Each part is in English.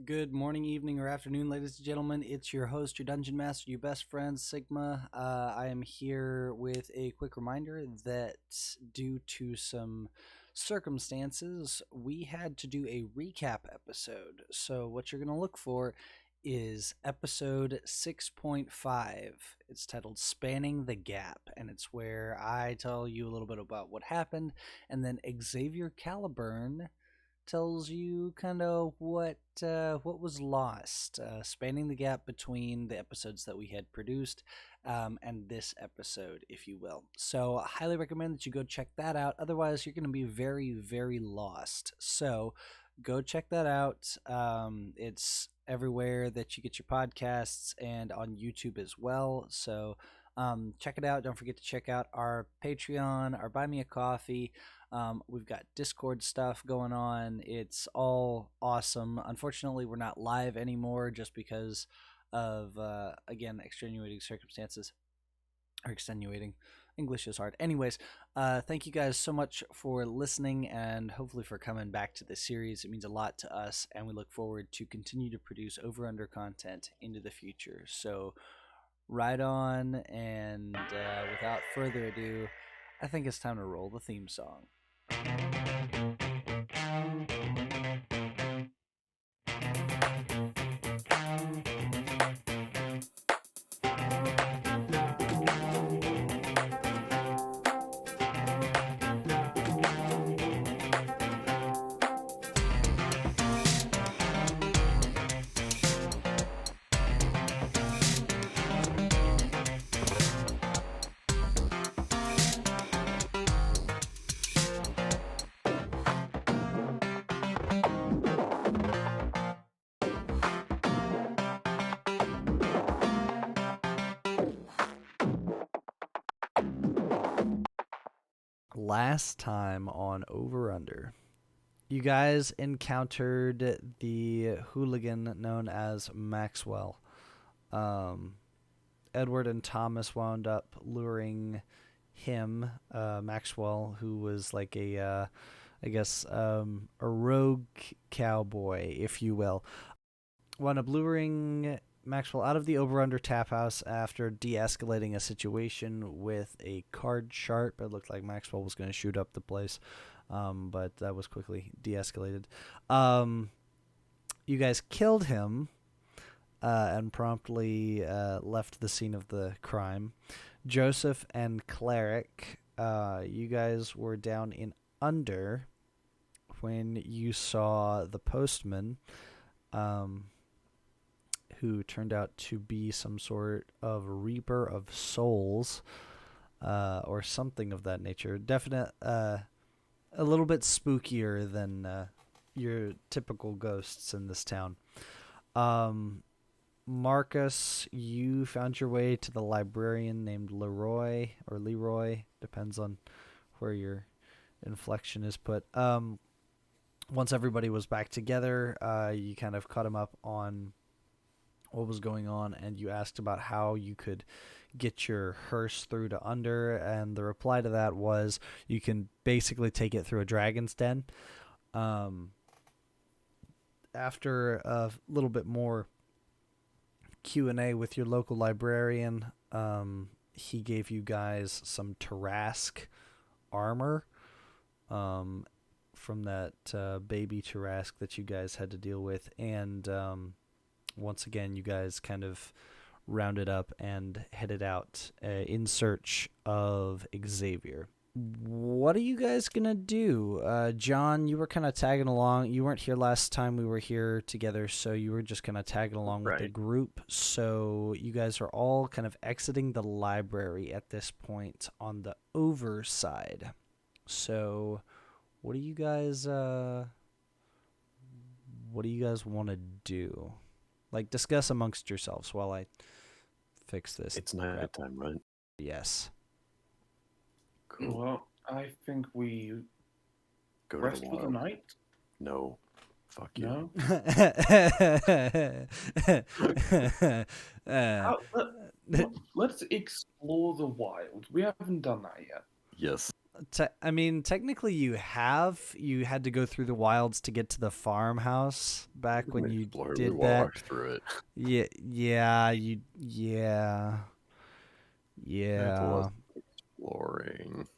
Good morning, evening, or afternoon, ladies and gentlemen. It's your host, your dungeon master, your best friend, Sigma. I am here with a quick reminder that due to some circumstances, we had to do a recap episode. So, what you're going to look for is episode 6.5. It's titled Spanning the Gap, and it's where I tell you a little bit about what happened, and then Xavier Caliburn tells you kind of what was lost, spanning the gap between the episodes that we had produced and this episode, if you will. So, I highly recommend that you go check that out. Otherwise, you're going to be very, very lost. So, go check that out. It's everywhere that you get your podcasts and on YouTube as well. So, check it out. Don't forget to check out our Patreon, our Buy Me a Coffee. We've got Discord stuff going on. It's all awesome. Unfortunately, we're not live anymore just because of, again, extenuating circumstances. Or extenuating. English is hard. Anyways, thank you guys so much for listening and hopefully for coming back to this series. It means a lot to us, and we look forward to continue to produce Overunder content into the future. So, right on, and without further ado, I think it's time to roll the theme song. Last time on Overunder, you guys encountered the hooligan known as Maxwell. Edward and Thomas wound up luring him, Maxwell, who was like a rogue cowboy, if you will, wound up luring Maxwell out of the Overunder tap house after de-escalating a situation with a card sharp. It looked like Maxwell was going to shoot up the place, but that was quickly de-escalated. You guys killed him and promptly left the scene of the crime. Joseph and Cleric, you guys were down in Under when you saw the postman, who turned out to be some sort of reaper of souls, or something of that nature. A little bit spookier than your typical ghosts in this town. Marcus, you found your way to the librarian named Leroy, depends on where your inflection is put. Once everybody was back together, you kind of caught him up on what was going on, and you asked about how you could get your hearse through to Under, and the reply to that was you can basically take it through a dragon's den. After a little bit more Q&A with your local librarian, he gave you guys some Tarrasque armor from that baby Tarrasque that you guys had to deal with, and once again, you guys kind of rounded up and headed out in search of Xavier. What are you guys going to do? John, you were kind of tagging along. You weren't here last time we were here together, so you were just kind of tagging along with the group. So you guys are all kind of exiting the library at this point on the over side. So what do you guys want to do? Like, discuss amongst yourselves while I fix this. It's night time, right? Yes. Cool. Well, I think we Go rest to the for the wild. night. No. Fuck you. Let's explore the wild. We haven't done that yet. Yes. I mean, technically, you had to go through the wilds to get to the farmhouse back when you Explore. We did that. walked through it. Yeah, That was yeah. exploring.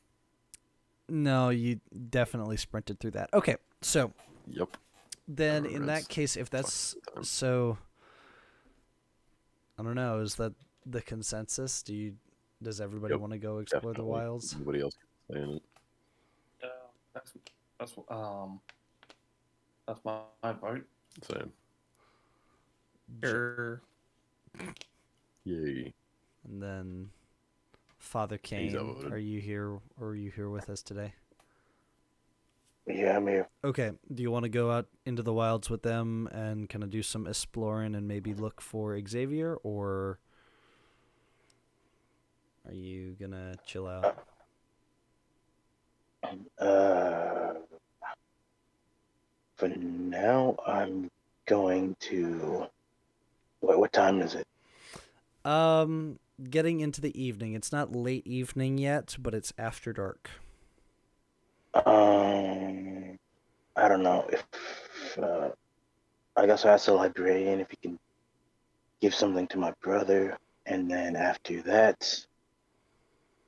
No, you definitely sprinted through that. Okay, so Yep. then Remember, in it's that case, if that's fucking time. so, I don't know. Is that the consensus? Does everybody Yep. want to go explore the Definitely. wilds? Nobody else can say it. Yeah, that's that's my vote. Same. Sure. Yay. And then Father He's Kane, outvoted. are you here? Or are you here with us today? Yeah, I'm here. Okay. Do you want to go out into the wilds with them and kind of do some exploring and maybe look for Xavier, or are you gonna chill out? Uh, for now, I'm going to. What time is it? Getting into the evening. It's not late evening yet, but it's after dark. I don't know if. I guess I ask the librarian if he can give something to my brother, and then after that,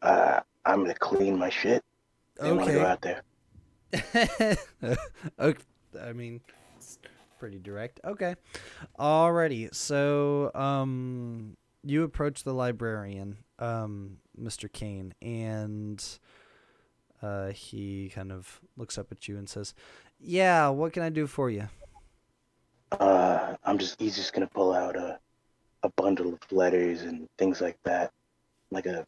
I'm gonna clean my shit. Then want to go Okay. out there. Okay. I mean, it's pretty direct. Okay. Alrighty. So, you approach the librarian, Mr. Kane, and he kind of looks up at you and says, "Yeah, what can I do for you?" He's just gonna pull out a bundle of letters and things like that, like a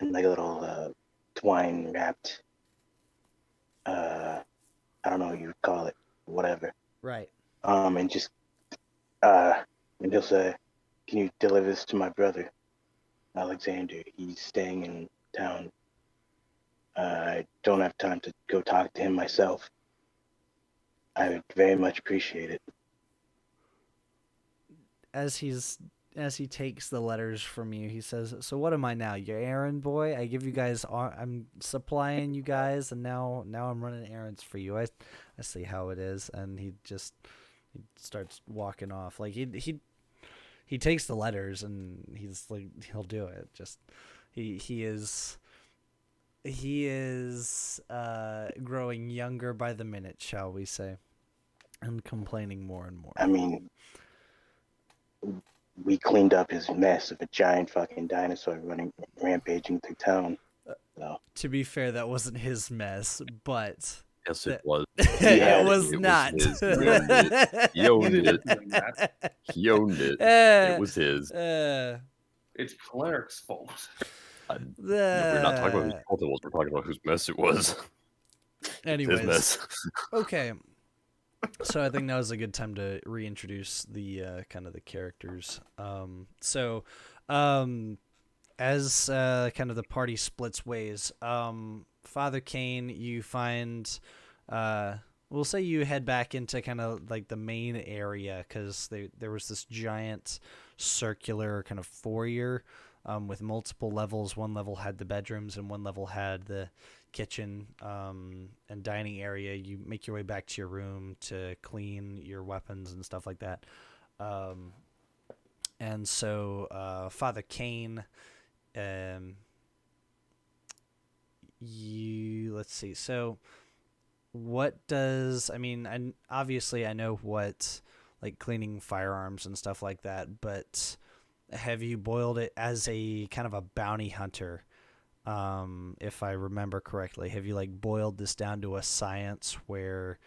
little twine wrapped. I don't know what you would call it, whatever. Right. And just uh, and he'll say, "Can you deliver this to my brother, Alexander? He's staying in town. I don't have time to go talk to him myself. I would very much appreciate it." As he takes the letters from you, he says, "So what am I now? Your errand boy? I give you guys. I'm supplying you guys, and now I'm running errands for you. I see how it is." And he starts walking off. Like he takes the letters and he's like he'll do it. Just he is growing younger by the minute, shall we say, and complaining more and more. I mean, we cleaned up his mess of a giant fucking dinosaur rampaging through town. So To be fair, that wasn't his mess, but Yes, that- it was. it was It not. was his. He owned it. He owned it. He owned it. It was his. It's Cleric's fault. We're not talking about whose fault it was. We're talking about whose mess it was. Anyways, His mess. Okay. So I think now is a good time to reintroduce the kind of the characters. As kind of the party splits ways, Father Kane, you find, we'll say you head back into kind of like the main area because there was this giant circular kind of foyer with multiple levels. One level had the bedrooms and one level had the kitchen and dining area. You make your way back to your room to clean your weapons and stuff like that. And so Father Kane, let's see. So what does, I mean, obviously I know what like cleaning firearms and stuff like that, but have you boiled it as a kind of a bounty hunter? If I remember correctly, have you like boiled this down to a science where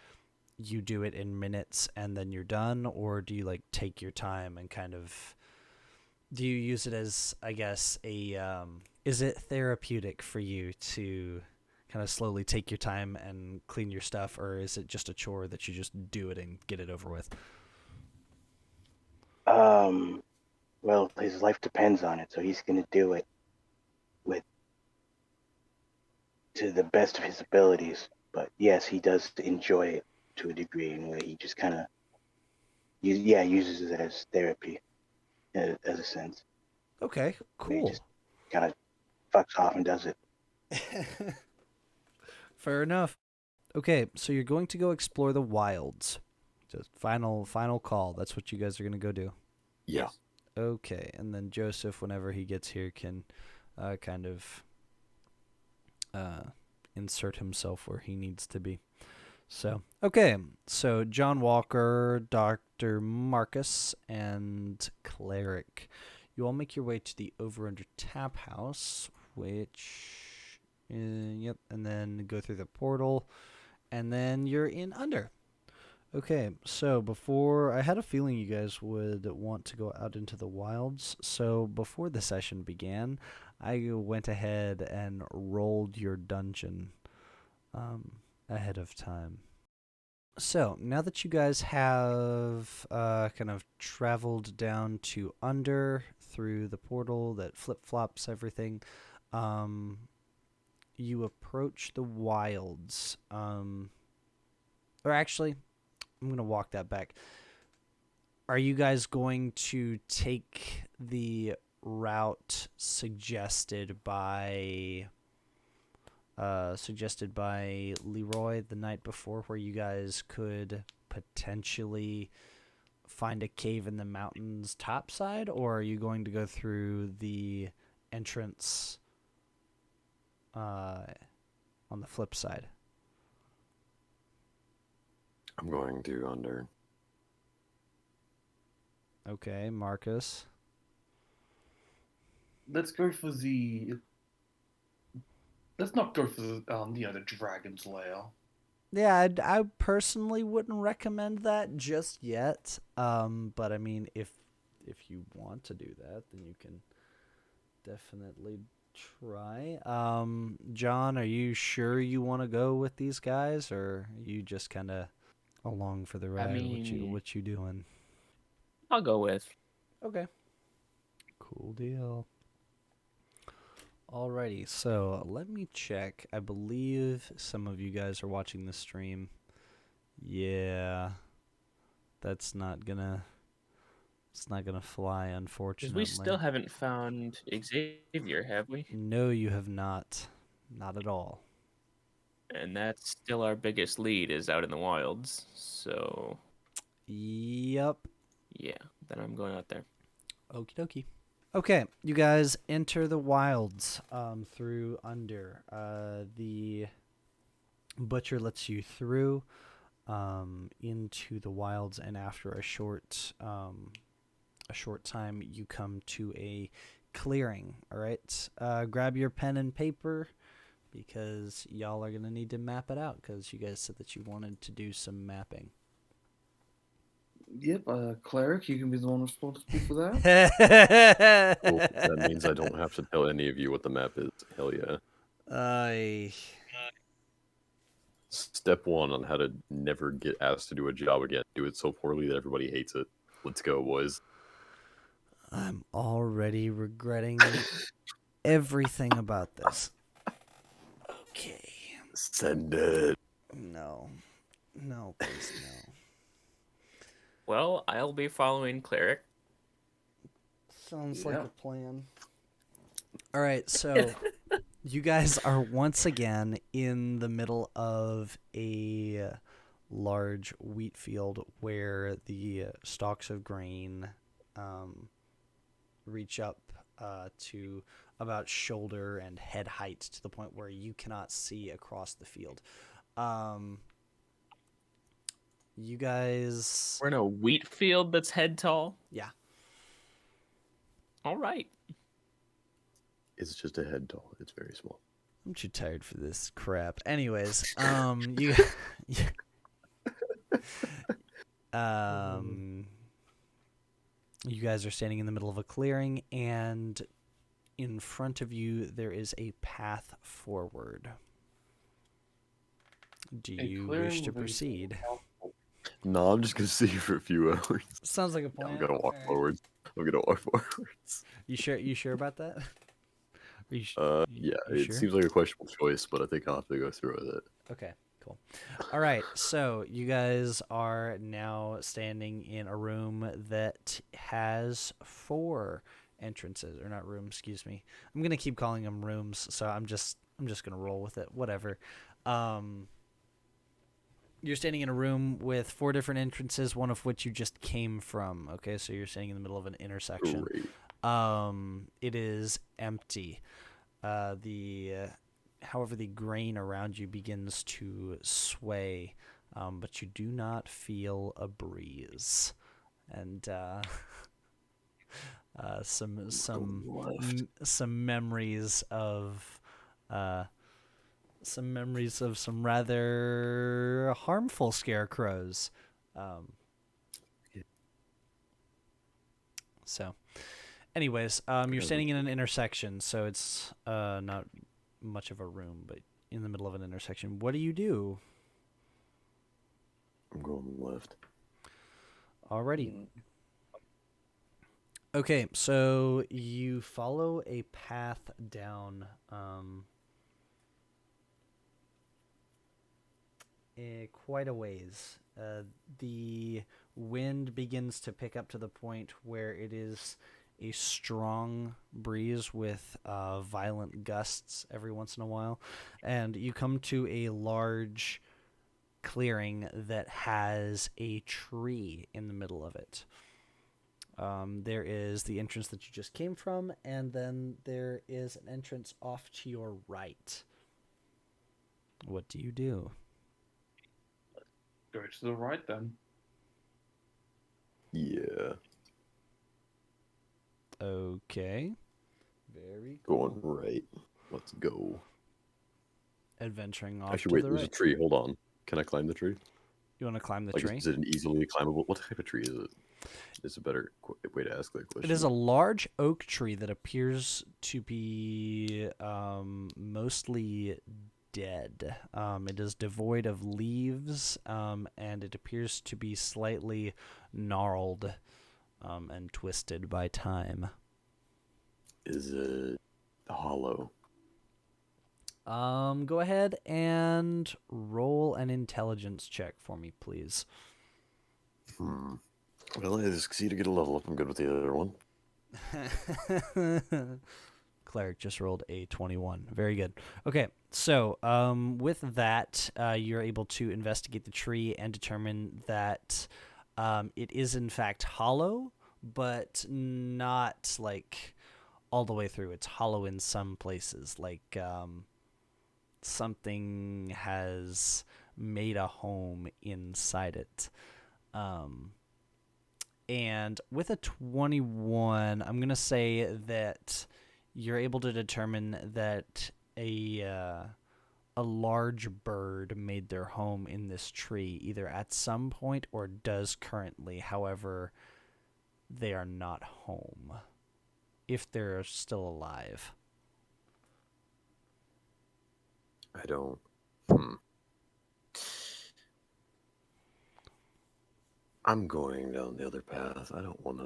you do it in minutes and then you're done, or do you like take your time and kind of, do you use it as, I guess, is it therapeutic for you to kind of slowly take your time and clean your stuff, or is it just a chore that you just do it and get it over with? Well, his life depends on it, so he's gonna do it with to the best of his abilities. But yes, he does enjoy it to a degree, and he just kind of, uses it as therapy, as a sense. Okay, He cool. just kind of fucks off and does it. Fair enough. Okay, so you're going to go explore the wilds. Just final call. That's what you guys are going to go do. Yeah. Okay, and then Joseph, whenever he gets here, can kind of insert himself where he needs to be. So, okay, so John Walker, Dr. Marcus, and Cleric. You all make your way to the Overunder Tap House, which, yep, and then go through the portal, and then you're in Under. Okay, so before, I had a feeling you guys would want to go out into the wilds, so before the session began, I went ahead and rolled your dungeon ahead of time. So, now that you guys have kind of traveled down to Under through the portal that flip-flops everything, you approach the wilds. Or actually, I'm going to walk that back. Are you guys going to take the route suggested by Leroy the night before, where you guys could potentially find a cave in the mountains topside, or are you going to go through the entrance on the flip side? I'm going to Under. Okay, Marcus. Let's go for the. Let's not go for the dragon's lair. Yeah, I personally wouldn't recommend that just yet. But I mean, if you want to do that, then you can definitely try. John, are you sure you want to go with these guys, or are you just kind of along for the ride? What you doing? I'll go with. Okay. Cool deal. Alrighty, so let me check. I believe some of you guys are watching the stream. Yeah. It's not gonna fly, unfortunately. Because we still haven't found Xavier, have we? No, you have not. Not at all. And that's still our biggest lead, is out in the wilds. So, Yep. yeah, then I'm going out there. Okie dokie. Okay, you guys enter the wilds through Under. The butcher lets you through into the wilds, and after a short time, you come to a clearing. All right, grab your pen and paper, because y'all are gonna need to map it out, because you guys said that you wanted to do some mapping. Yep, Cleric, you can be the one responsible for that. Cool. That means I don't have to tell any of you what the map is. Hell yeah. Step 1 on how to never get asked to do a job again. Do it so poorly that everybody hates it. Let's go, boys. I'm already regretting everything about this. Okay. Send it. No, please, no. Well, I'll be following Cleric. Sounds like a plan. All right, so you guys are once again in the middle of a large wheat field where the stalks of grain reach up to about shoulder and head height, to the point where you cannot see across the field. You guys... We're in a wheat field that's head tall? Yeah. All right. It's just a head tall. It's very small. I'm too tired for this crap. Anyways, you guys are standing in the middle of a clearing, and in front of you there is a path forward. Do you wish to proceed? No, I'm just gonna see you for a few hours. Sounds like a plan. I'm gonna walk forwards. You sure about that? Yeah, you it sure? seems like a questionable choice, but I think I'll have to go through with it. Okay, cool. All right, so you guys are now standing in a room that has 4 entrances, or not rooms, excuse me. I'm gonna keep calling them rooms, so I'm just I'm just gonna roll with it. Whatever. You're standing in a room with 4 different entrances, one of which you just came from. Okay, so you're standing in the middle of an intersection. Great. It is empty. However, the grain around you begins to sway, but you do not feel a breeze, and some memories of some rather harmful scarecrows. So, anyways, you're standing in an intersection, so it's not much of a room, but in the middle of an intersection. What do you do? I'm going left. Alrighty. Okay, so you follow a path down quite a ways. The wind begins to pick up to the point where it is a strong breeze with violent gusts every once in a while, and you come to a large clearing that has a tree in the middle of it. There is the entrance that you just came from, and then there is an entrance off to your right. What do you do? Go to the right then. Yeah. Okay. Very cool. Going right. Let's go. Adventuring off Actually, to wait, the there's right. a tree. Hold on. Can I climb the tree? You want to climb the Like, tree? is it an easily climbable? What type of tree is it? It's a better way to ask that question. It is a large oak tree that appears to be mostly dead. It is devoid of leaves, and it appears to be slightly gnarled and twisted by time. Is it hollow? Go ahead and roll an intelligence check for me, please. Well, I succeed to get a level up. I'm good with the other one. Cleric just rolled a 21. Very good. Okay, so with that, you're able to investigate the tree and determine that it is in fact hollow, but not like all the way through. It's hollow in some places, like something has made a home inside it. And with a 21, I'm going to say that you're able to determine that a large bird made their home in this tree, either at some point or does currently. However, they are not home, if they're still alive. I don't. I'm going down the other path. I don't want to.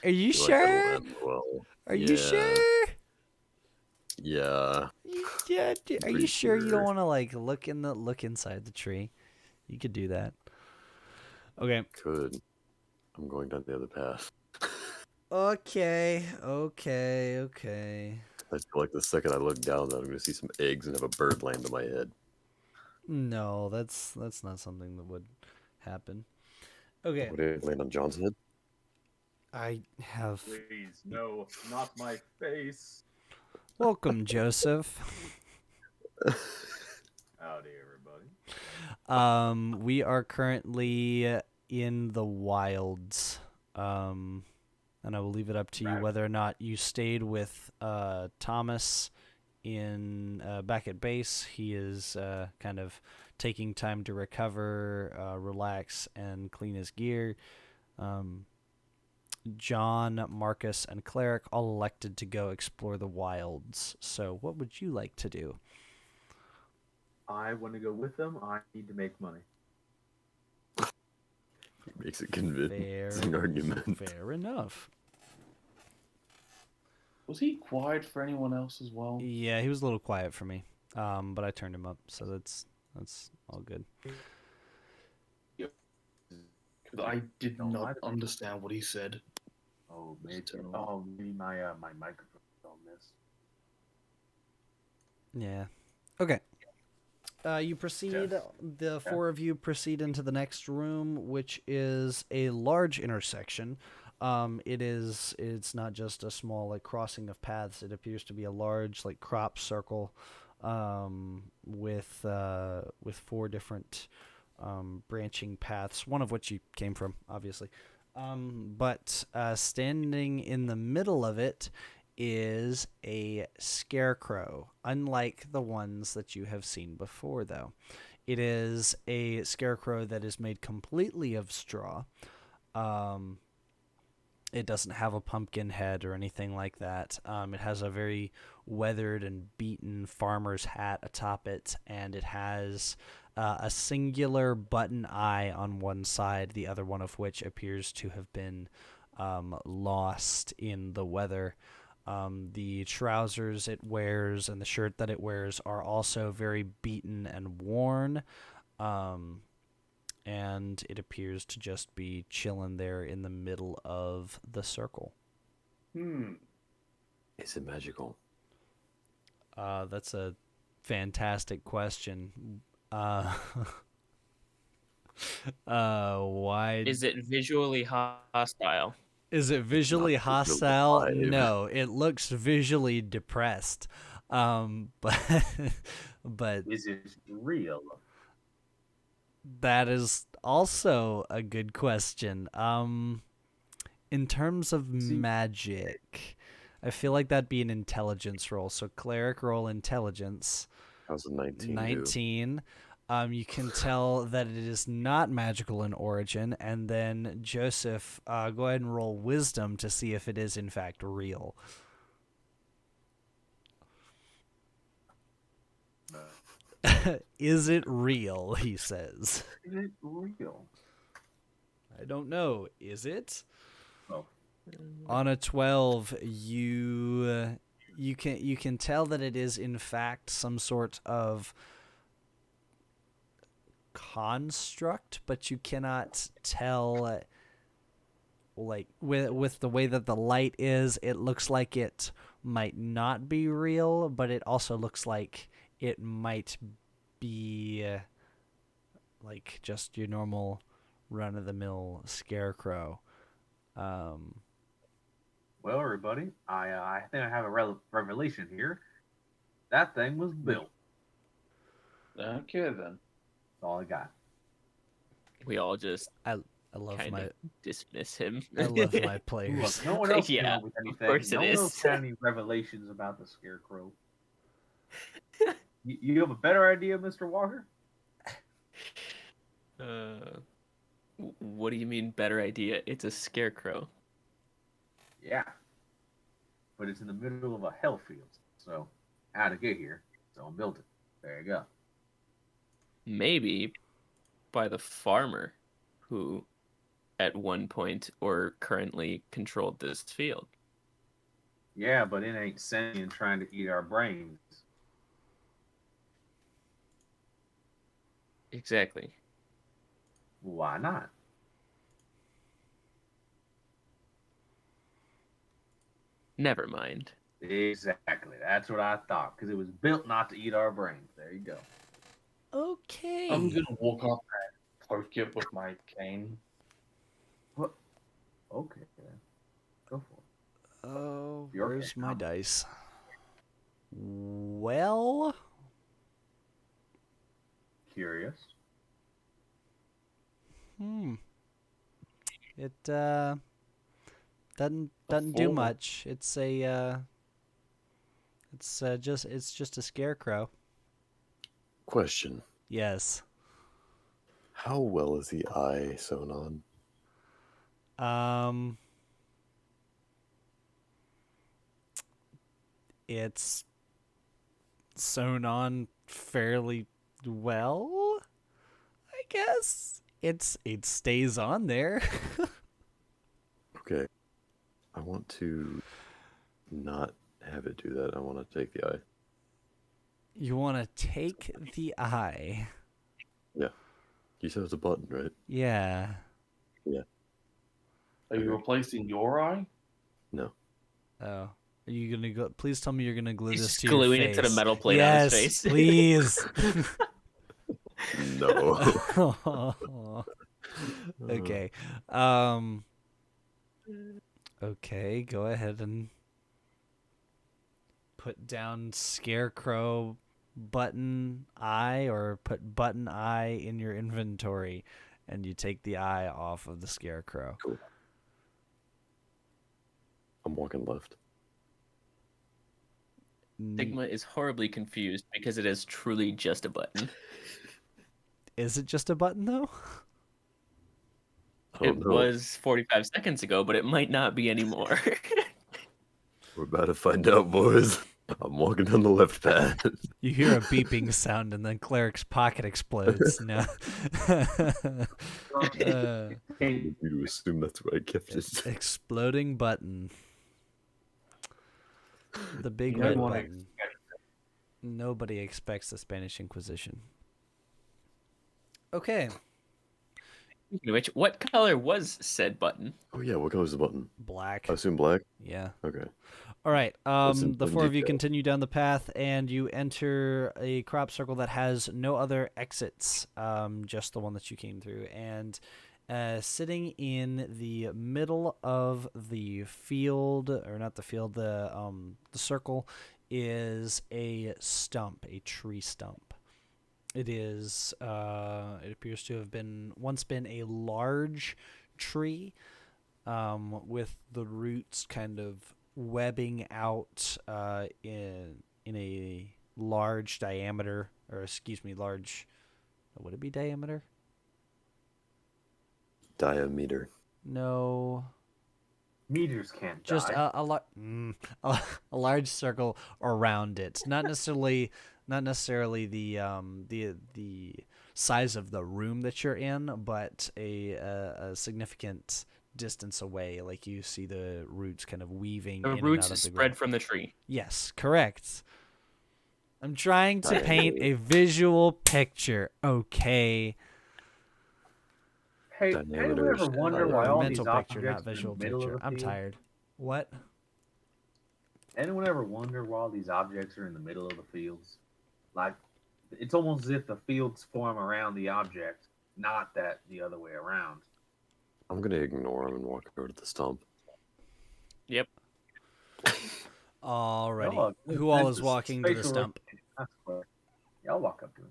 Are you sure? Are you sure? Yeah. Are you sure you don't want to like look inside the tree? You could do that. Okay. Could. I'm going down the other path. Okay. I feel like the second I look down, I'm going to see some eggs and have a bird land on my head. No, that's not something that would happen. Okay. Would it land on John's head? I have. Please, no, not my face. Welcome, Joseph. Howdy, everybody. We are currently in the wilds. And I will leave it up to you whether or not you stayed with Thomas in back at base. He is kind of taking time to recover, relax, and clean his gear. John, Marcus, and Cleric all elected to go explore the wilds. So what would you like to do? I want to go with them. I need to make money. He makes a convincing argument. Fair enough. Was he quiet for anyone else as well? Yeah, he was a little quiet for me, but I turned him up, so that's all good. Yep. I did not understand what he said. Oh, maybe. Oh, maybe my microphone on this. Yeah. Okay. You proceed. Yes. The four of you proceed into the next room, which is a large intersection. It's not just a small like crossing of paths. It appears to be a large like crop circle, with four different branching paths. One of which you came from, obviously. But standing in the middle of it is a scarecrow, unlike the ones that you have seen before, though. It is a scarecrow that is made completely of straw. It doesn't have a pumpkin head or anything like that. It has a very weathered and beaten farmer's hat atop it, and it has a singular button eye on one side, the other one of which appears to have been lost in the weather. The trousers it wears and the shirt that it wears are also very beaten and worn. And it appears to just be chilling there in the middle of the circle. Is it magical? That's a fantastic question. Why Is it visually hostile? is it visually Not visually hostile? alive. No, it looks visually depressed. But Is it real? that is also a good question. In terms of magic, I feel like that'd be an intelligence roll. So cleric roll intelligence. How's a 19 do? 19. You can tell that it is not magical in origin. And then Joseph, go ahead and roll wisdom to see if it is in fact real. Is it real? He says. Is it real? I don't know. Is it? Oh. On a 12, you can tell that it is in fact some sort of construct, but you cannot tell. Like with the way that the light is, it looks like it might not be real, but it also looks like it might be like just your normal run-of-the-mill scarecrow. Well, everybody, I think I have a revelation here. That thing was built. Okay, then. That's all I got. We all just I love kind my of dismiss him. I love my players. Look, no one else Yeah, came up with anything. course No it one is. else had any revelations about the scarecrow. You have a better idea, Mr. Walker? What do you mean better idea? It's a scarecrow. Yeah. But it's in the middle of a hell field. So, how to get here? Someone built it. There you go. Maybe by the farmer who at one point or currently controlled this field. Yeah, but it ain't sentient trying to eat our brains. Exactly. Why not? Never mind. Exactly. That's what I thought. Because it was built not to eat our brains. There you go. Okay. I'm gonna walk up and poke it with my cane. What? Okay, then. Go for it. Oh, You're where's okay, my huh? dice? Well, Curious. it doesn't do four. much. It's just a scarecrow. Question. Yes. How well is the eye sewn on? It's sewn on fairly well, I guess. It stays on there. Okay. I want to not have it do that. I want to take the eye. You want to take the eye. Yeah. You said it was a button, right? Yeah. Yeah. Are you Okay. replacing your eye? No. Oh. Are you gonna go? Please tell me you're gonna glue He's this just to your gluing face. it to the metal plate yes, on his face. please. No. Okay. Okay, go ahead and put down Scarecrow button eye, or put button eye in your inventory, and you take the eye off of the Scarecrow. Cool. I'm walking left. Sigma is horribly confused because it is truly just a button. Is it just a button, though? I don't It know. was 45 seconds ago, but it might not be anymore. We're about to find out, boys. I'm walking down the left path. You hear a beeping sound, and then Cleric's pocket explodes. No. You to assume that's where I kept it. Exploding button. The big You red don't wanna button. Nobody expects the Spanish Inquisition. Okay. Speaking of which, what color was said button? Oh yeah, what color's the button? Black. I assume black. Yeah. Okay. All right. Listen The in four of you detail. continue down the path, and you enter a crop circle that has no other exits, just the one that you came through. And sitting in the middle of the field, or not the field, the circle, is a stump, a tree stump. It is. It appears to have once been a large tree, with the roots kind of webbing out in a large diameter, or excuse me, large. Would it be diameter? Diameter. No, Meters can't just die. a large circle around it. Not necessarily the size of the room that you're in, but a significant distance away. Like you see the roots kind of weaving The in and roots out of the spread ground. from the tree. Yes, correct. I'm trying to paint a visual picture. Okay. Hey, Diameter anyone ever is wonder why all these Mental objects picture, not are in visual the middle picture. of the I'm field? tired. What? Anyone ever wonder why all these objects are in the middle of the fields? Like, it's almost as if the fields form around the object, not that the other way around. I'm gonna ignore him and walk over to the stump. Yep. Alrighty. Y'all are Who all is senses, walking to the spatial stump? recognition, I swear. Y'all walk up to him.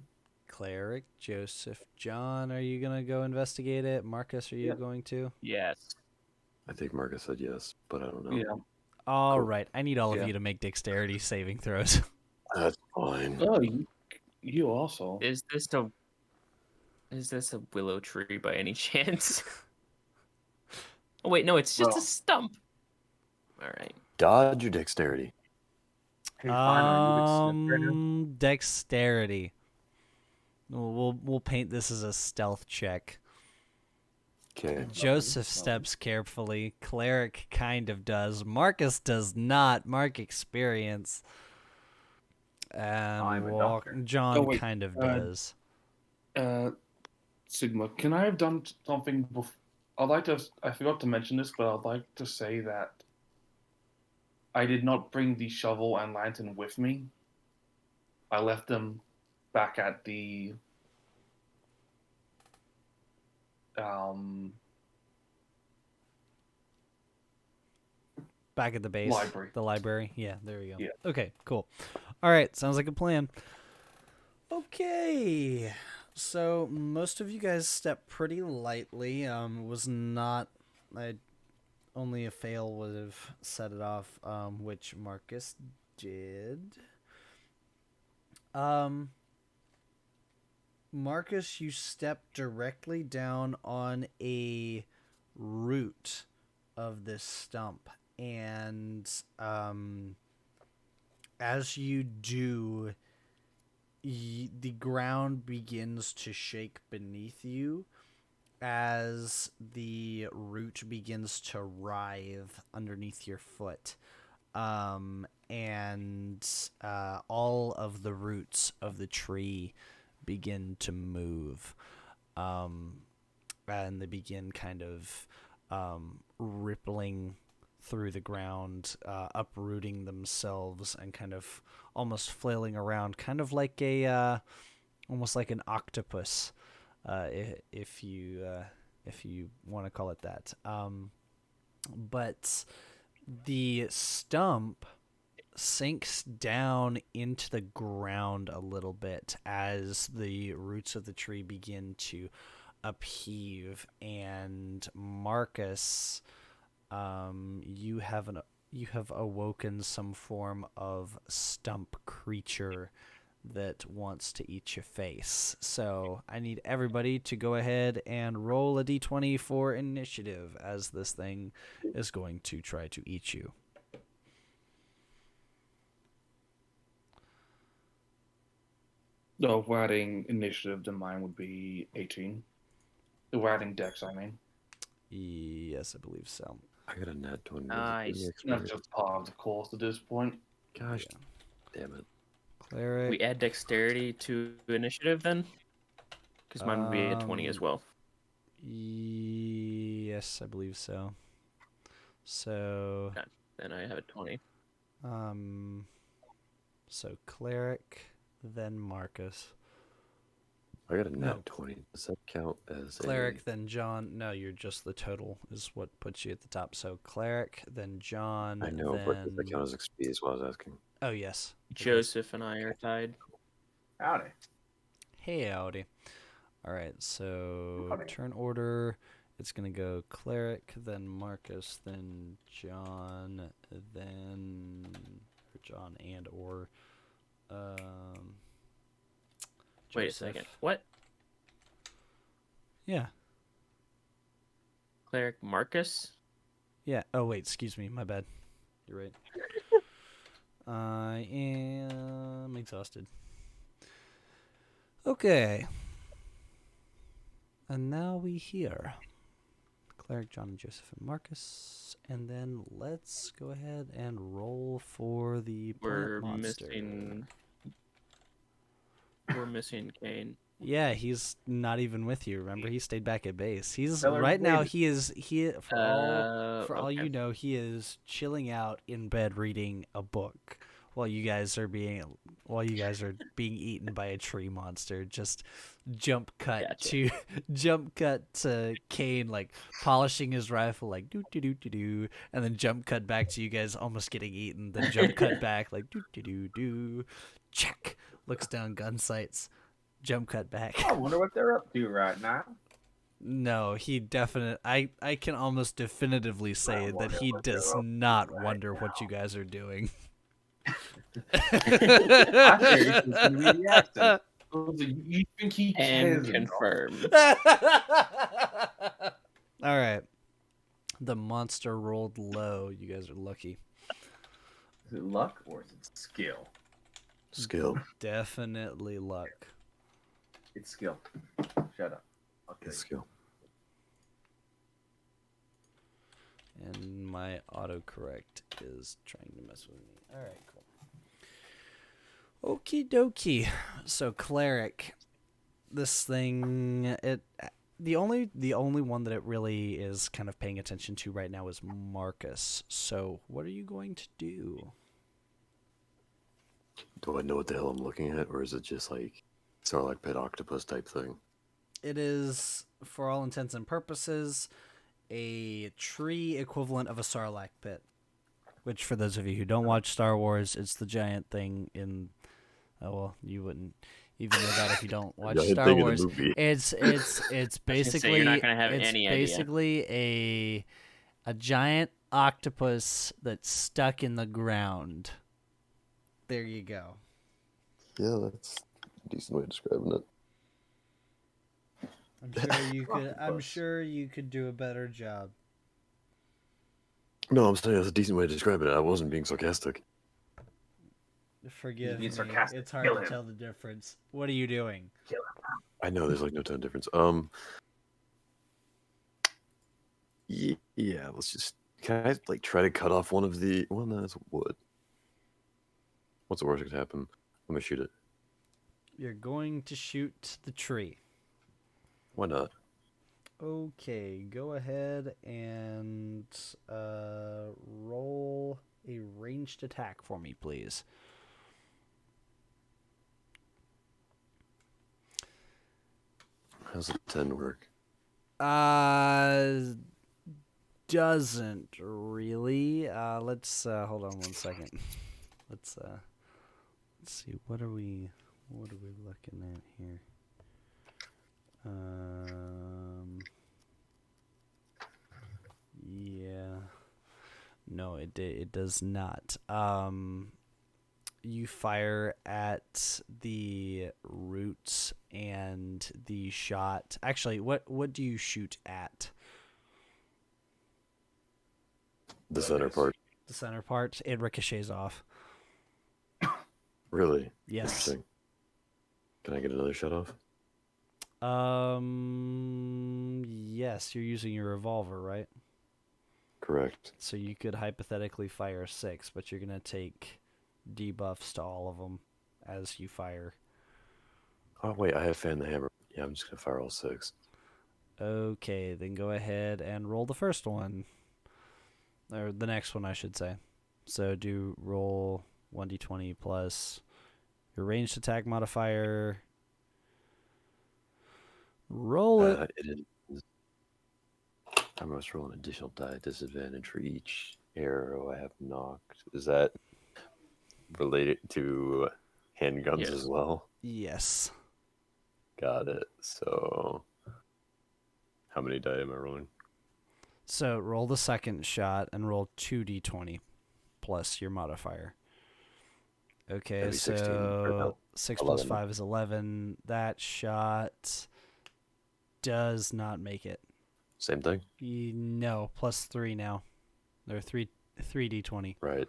Cleric, Joseph, John, are you going to go investigate it? Marcus, are you Yeah. going to? Yes. I think Marcus said yes, but I don't know. Yeah. All Cool. right. I need all of Yeah. you to make dexterity saving throws. That's fine. Oh, you also. Is this a willow tree by any chance? Oh wait, no, it's just Well- a stump. All right. Dodge your dexterity. Hey, fine, are you with Smith right now? Dexterity. We'll paint this as a stealth check. Okay. Joseph steps carefully. Cleric kind of does. Marcus does not. Mark experience. I'm a doctor. John Oh, wait, kind of does. Sigma, can I have done something before? I forgot to mention this, but I'd like to say that I did not bring the shovel and lantern with me. I left them back at the Back at the base. library. The library. Yeah, there we go. Yeah. Okay, cool. All right, sounds like a plan. Okay. So most of you guys stepped pretty lightly. Was not only a fail would have set it off, which Marcus did. Marcus, you stepped directly down on a root of this stump, and as you do, the ground begins to shake beneath you as the root begins to writhe underneath your foot. And all of the roots of the tree begin to move. And they begin kind of rippling through the ground, uprooting themselves and kind of almost flailing around, kind of like almost like an octopus, if you want to call it that. But the stump sinks down into the ground a little bit as the roots of the tree begin to upheave. And Marcus, you have awoken some form of stump creature that wants to eat your face. So I need everybody to go ahead and roll a d20 for initiative, as this thing is going to try to eat you. No, if we're adding initiative, then mine would be 18. If we're adding dex, I mean. Yes, I believe so. I got a nat 20. Nice. That's just part of the course at this point. Gosh, damn it. Cleric. We add dexterity to initiative then? Because mine would be a 20 as well. Yes, I believe so. So. Okay. Then I have a 20. So cleric, then Marcus. I got a nat No. 20. Does that count as Cleric, then John. No, you're just the total is what puts you at the top. So cleric, then John. I know, then... but does that count as XP is what I was asking. Oh, yes. Joseph and I are tied. Howdy. Hey, howdy. All right, so Howdy. turn order. It's going to go cleric, then Marcus, then John, then John and or Wait a Joseph. second. What? Yeah. Cleric Marcus? Yeah. Oh, wait, excuse me. My bad. You're right. I am exhausted. Okay. And now we hear Cleric, John, and Joseph, and Marcus. And then let's go ahead and roll for the We're plant monster. We're missing Kane. Yeah, he's not even with you. Remember, he stayed back at base. He's Tell her right now. waited. For all Okay. you know, he is chilling out in bed reading a book while you guys are being eaten by a tree monster. Just jump cut to Kane like polishing his rifle like doo doo doo doo doo, and then jump cut back to you guys almost getting eaten. Then jump cut back like doo doo doo doo. Check. Looks down gun sights. Jump cut back. I wonder what they're up to right now. No, he I can almost definitively say that wonder he what they're does up to not right wonder now. what you guys are doing. I figured it was going to be the accent. You think he And cares? confirmed. All right. The monster rolled low. You guys are lucky. Is it luck or is it skill? Skill. Definitely luck. It's skill. Shut up. I'll tell It's you. skill. And my autocorrect is trying to mess with me. All right, cool. Okie dokie. So cleric, this thing, the only one that it really is kind of paying attention to right now is Marcus. So what are you going to do? Do I know what the hell I'm looking at, or is it just like Sarlacc pit octopus type thing? It is, for all intents and purposes, a tree equivalent of a Sarlacc pit. Which, for those of you who don't watch Star Wars, it's the giant thing in... Oh, well, you wouldn't even know that if you don't watch Giant Star thing in the Wars. movie. It's basically... you're not gonna have it's any idea. basically a giant octopus that's stuck in the ground. There you go. Yeah, that's a decent way of describing it. I'm sure you could do a better job. No, I'm saying that's a decent way to describe it. I wasn't being sarcastic. Forgive me. being sarcastic. It's hard Kill to him. tell the difference. What are you doing? I know there's like no ton of difference. Yeah, let's just. Can I like try to cut off one of the? Well, no, that's wood. What's the worst that could happen? I'm gonna shoot it. You're going to shoot the tree. Why not? Okay, go ahead and roll a ranged attack for me, please. How's a 10 work? Doesn't really. Let's hold on one second. Let's see. What are we looking at here? Yeah. No, it does not. You fire at the roots and the shot. Actually, what do you shoot at? The center part. The center part. It ricochets off. Really? Yes. Interesting. Can I get another shot off? Yes, you're using your revolver, right? Correct. So you could hypothetically fire 6, but you're gonna take debuffs to all of them as you fire. Oh, wait, I have fan the hammer. Yeah, I'm just going to fire all 6. Okay, then go ahead and roll the first one. Or the next one, I should say. So do roll 1d20 plus your ranged attack modifier. Roll it. I must roll an additional die disadvantage for each arrow I have knocked. Is that related to handguns as well? Yes. Got it. So, how many die am I rolling? So roll the second shot and roll 2d20 plus your modifier. Okay, That'd be 16, so 6 plus 11. 5 is 11. That shot does not make it. Same thing? No, plus 3 now. There are 3d20. Right.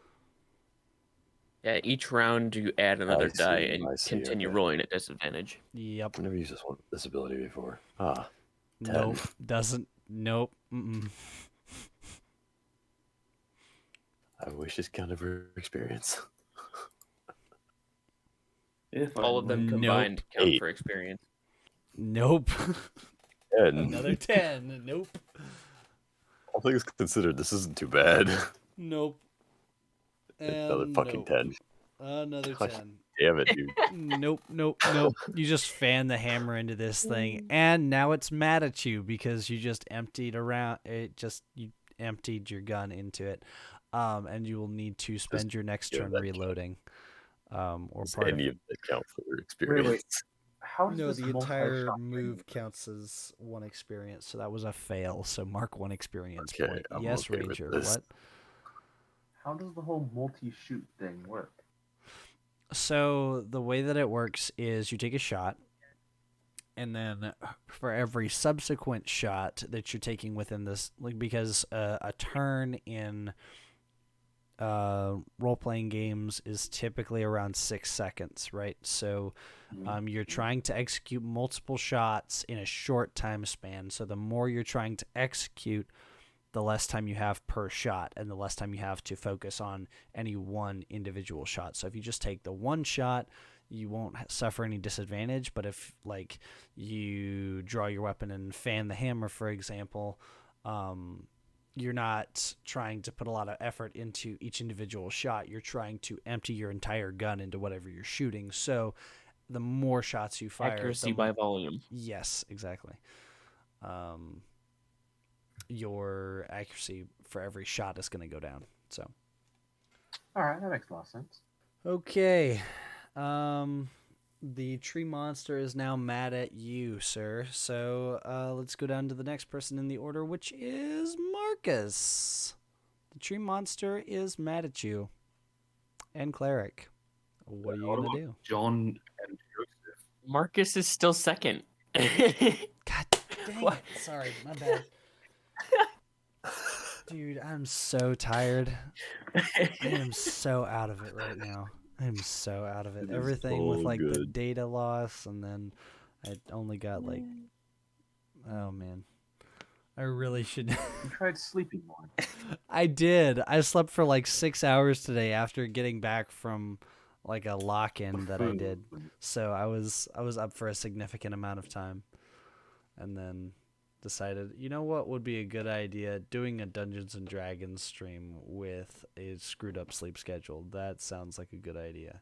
Yeah, each round you add another die and I see, continue okay. rolling at disadvantage. Yep. I've never used this ability before. 10. Nope. Doesn't. Nope. I wish this counted for experience. If All of them Nope. combined count 8. for experience. Nope. 10. Another 10. Nope. All things considered, this isn't too bad. Nope. Another fucking 10. Another God 10. Damn it, dude. Nope. You just fan the hammer into this thing, and now it's mad at you because you just emptied around. You emptied your gun into it, and you will need to spend your next turn reloading. Or Does part any of that count for experience? Wait. How does No, this the entire multi-shot move thing counts as 1 experience, so that was a fail. So mark 1 experience Okay, point. I'm Yes, okay with Ranger. this. What? How does the whole multi-shoot thing work? So the way that it works is you take a shot, and then for every subsequent shot that you're taking within this, like because a turn in role-playing games is typically around 6 seconds, right? So you're trying to execute multiple shots in a short time span. So the more you're trying to execute, the less time you have per shot, and the less time you have to focus on any one individual shot. So if you just take the one shot, you won't suffer any disadvantage. But if like you draw your weapon and fan the hammer, for example, you're not trying to put a lot of effort into each individual shot. You're trying to empty your entire gun into whatever you're shooting. So the more shots you fire, Accuracy by volume. Yes, exactly. Your accuracy for every shot is going to go down. So, All right, that makes a lot of sense. okay. The tree monster is now mad at you, sir. So, let's go down to the next person in the order, which is Marcus. The tree monster is mad at you. And Cleric. What are you going to do? John and Joseph. Marcus is still second. God dang What? it. Sorry, my bad. Dude, I'm so tired. I am so out of it right now. I'm so out of it. It is Everything with all like the good. data loss, and then I only got like, oh man, I really should. You tried sleeping more. I did. I slept for like 6 hours today after getting back from like a lock-in that I did. So I was up for a significant amount of time, and then decided, you know what would be a good idea? Doing a Dungeons and Dragons stream with a screwed up sleep schedule. That sounds like a good idea.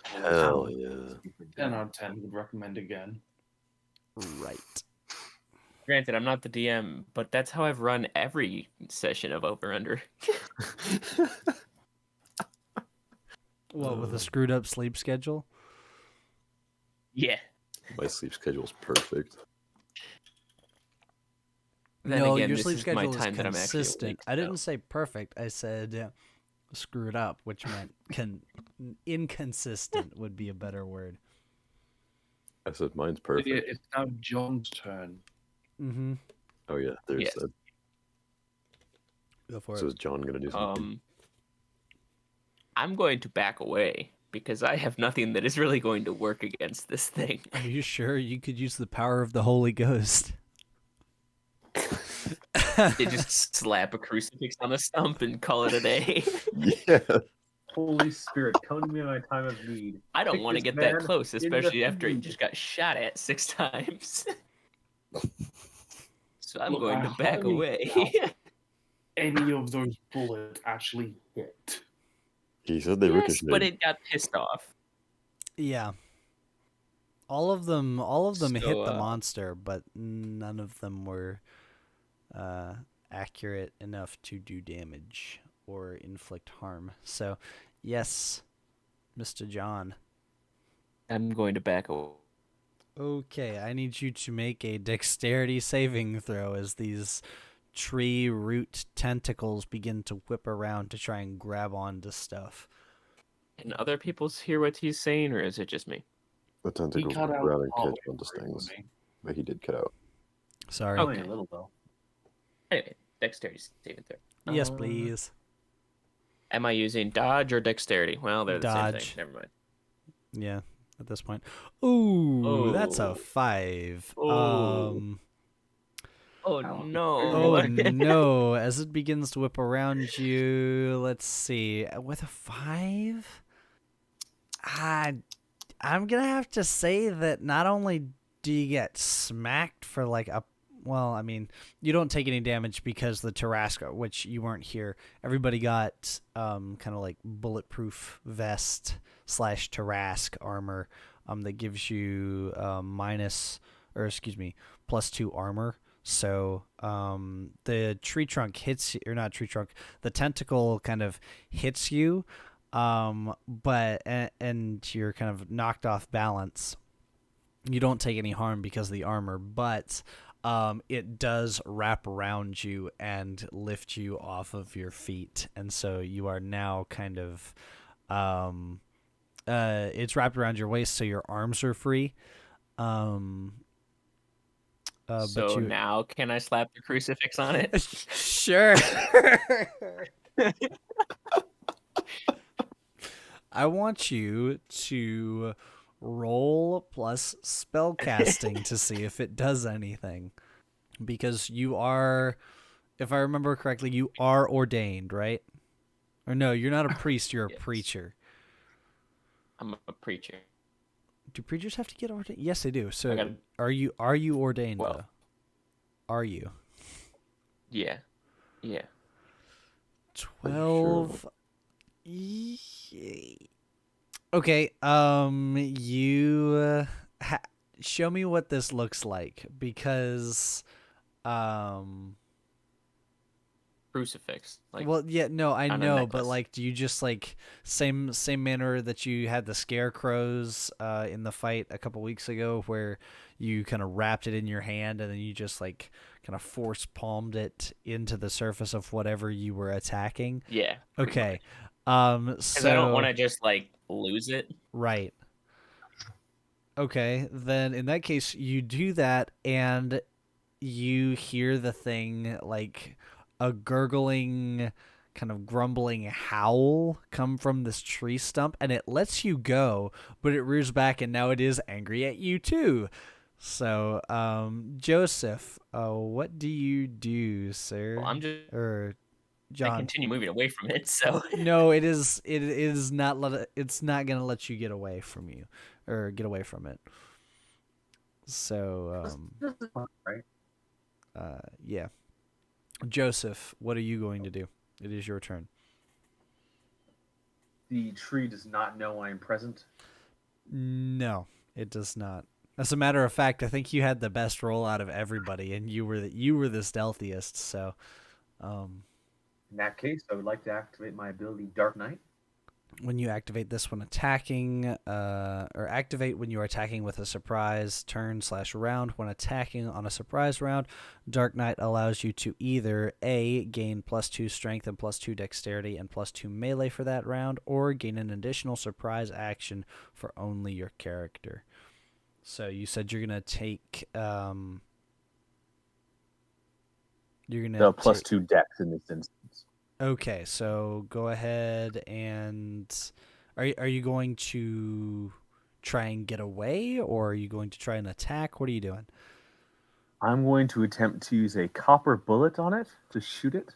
Hell yeah. 10 out of 10 would recommend again. Right. Granted, I'm not the DM, but that's how I've run every session of Overunder. What, with a screwed up sleep schedule? Yeah. My sleep schedule's perfect. Then No, again, your this sleep is my schedule is time that I'm actually consistent. awake, I didn't so- say perfect. I said screwed up, which meant inconsistent would be a better word. I said mine's perfect. It's now John's turn. Mm-hmm. Oh yeah, there's Yes. that. Go for So it. is John gonna do something? I'm going to back away because I have nothing that is really going to work against this thing. Are you sure you could use the power of the Holy Ghost? They just slap a crucifix on a stump and call it a day. Yeah. Holy Spirit, come to me in my time of need. I don't Pick want to this get that man close, in the especially after he feed. just got shot at 6 times. So I'm Look, going I to back highly away. doubt any of those bullets actually hit. He said they Yes, ricocheted. but it got pissed off. Yeah. All of them hit So, the monster, but none of them were accurate enough to do damage or inflict harm. So, yes, Mr. John. I'm going to back away. Okay, I need you to make a dexterity saving throw as these tree root tentacles begin to whip around to try and grab onto stuff. Can other people hear what he's saying, or is it just me? The He tentacles cut out rather all catch the onto way for stings, me. but he did cut out. Sorry. Only a little though. Anyway, dexterity saving throw. Yes, please. Am I using dodge or dexterity? Well, they're the same Dodge. thing. Never mind. Yeah, at this point. Ooh, that's a Oh. 5. Oh. Oh no. Oh no, as it begins to whip around you, let's see. With a 5? I'm going to have to say that not only do you get smacked for like a well, I mean, you don't take any damage because the Tarrasque, which you weren't here, everybody got kind of like bulletproof vest / Tarrasque armor that gives you +2 armor. So the tree trunk hits you, or not tree trunk, the tentacle kind of hits you, but and you're kind of knocked off balance. You don't take any harm because of the armor, but it does wrap around you and lift you off of your feet, and so you are now kind of it's wrapped around your waist, so your arms are free. So but now can I slap the crucifix on it? Sure. I want you to roll plus spellcasting to see if it does anything. Because you are, if I remember correctly, you are ordained, right? Or no, you're not a priest, you're a Yes. preacher. I'm a preacher. Do preachers have to get ordained? Yes, they do. So I gotta- are you ordained Well. though? Are you? Yeah. 12. Okay, you show me what this looks like, because Crucifix. Like, well, yeah, no, I on a know, but necklace. like, do you just like same manner that you had the scarecrows in the fight a couple weeks ago, where you kind of wrapped it in your hand and then you just like kind of force palmed it into the surface of whatever you were attacking? yeah. Okay. Because So I don't want to just like lose it. right. Okay, then in that case, you do that, and you hear the thing like a gurgling, kind of grumbling howl come from this tree stump, and it lets you go, but it rears back, and now it is angry at you too. So, Joseph, what do you do, sir? Well, I'm just. Or I John? continue moving away from it, so. No, it is. It is not. It's not gonna let you get away from you, or get away from it. So, This is fun, right? Yeah. Joseph, what are you going to do? It is your turn. The tree does not know I am present. No, it does not. As a matter of fact, I think you had the best roll out of everybody, and you were the stealthiest. So, In that case, I would like to activate my ability Dark Knight. when you activate this when attacking, or activate when you are attacking with a surprise turn/round. When attacking on a surprise round, Dark Knight allows you to either A, gain +2 strength and +2 dexterity and +2 melee for that round, or gain an additional surprise action for only your character. So you said you're gonna take you're gonna The +2 dex in this instance. Okay, so go ahead and are you going to try and get away, or are you going to try and attack? What are you doing? I'm going to attempt to use a copper bullet on it to shoot it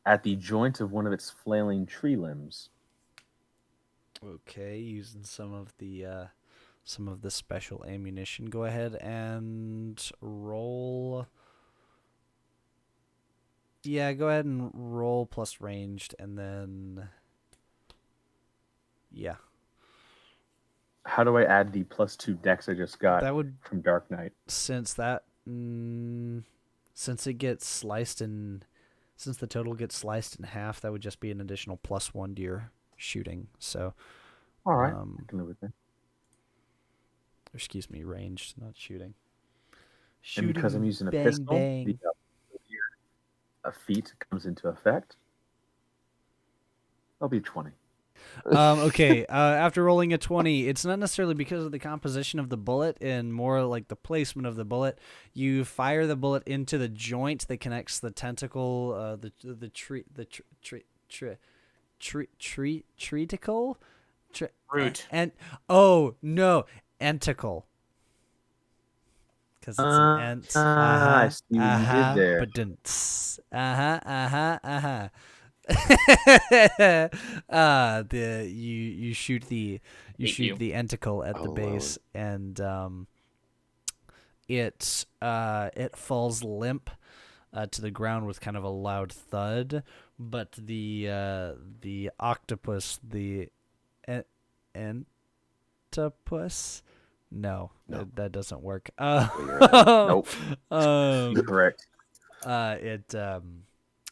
at the joint of one of its flailing tree limbs. Okay, using some of the special ammunition. Go ahead and roll. Yeah, go ahead and roll plus ranged, and then yeah. How do I add the +2 dex I just got That would, from Dark Knight? since it gets sliced in, since the total gets sliced in half, that would just be an additional +1 to your shooting. So, All right, I can live with that. excuse me, ranged, not shooting. And because I'm using a bang, pistol, bang. a feat comes into effect. That'll be 20. Okay, after rolling a 20, it's not necessarily because of the composition of the bullet and more like the placement of the bullet. You fire the bullet into the joint that connects the tentacle, treaticle? Root. And oh no, entacle. Because it's an ent. I see what you did there. But you shoot the entacle at the base, and it falls limp to the ground with kind of a loud thud, but the octopus, the entopus. No. That doesn't work. Nope. Incorrect.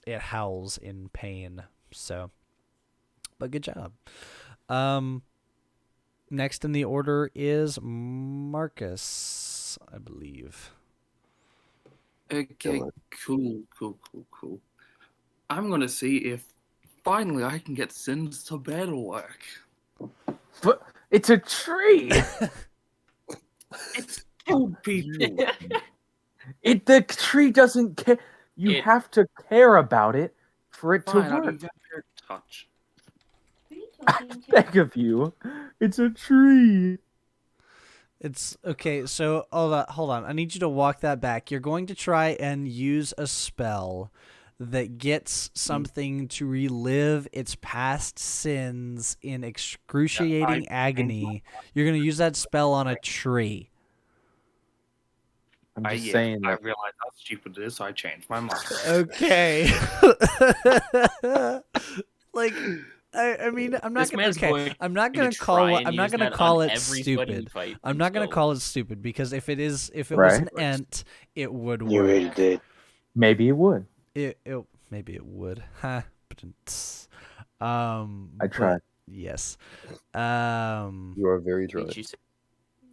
It howls in pain. So, but good job. Next in the order is Marcus, I believe. Okay, cool. I'm gonna see if finally I can get Sins to bed work. But it's a tree. It's killed people. The tree doesn't care. You have to care about it for it Fine, to I'll do work. vampire touch. I beg of you. It's a tree. It's okay. So hold on. I need you to walk that back. You're going to try and use a spell that gets something to relive its past sins in excruciating agony. You're going to use that spell on a tree. I'm just saying I that. realized how stupid it is, so I changed my mind. Okay. Like, I mean, I'm not gonna. Okay, I'm not gonna call it stupid. I'm not gonna call it stupid because if it was an ent, it would work. You really did. Maybe it would. Maybe it would. Huh. I tried. Yes. You are very dry.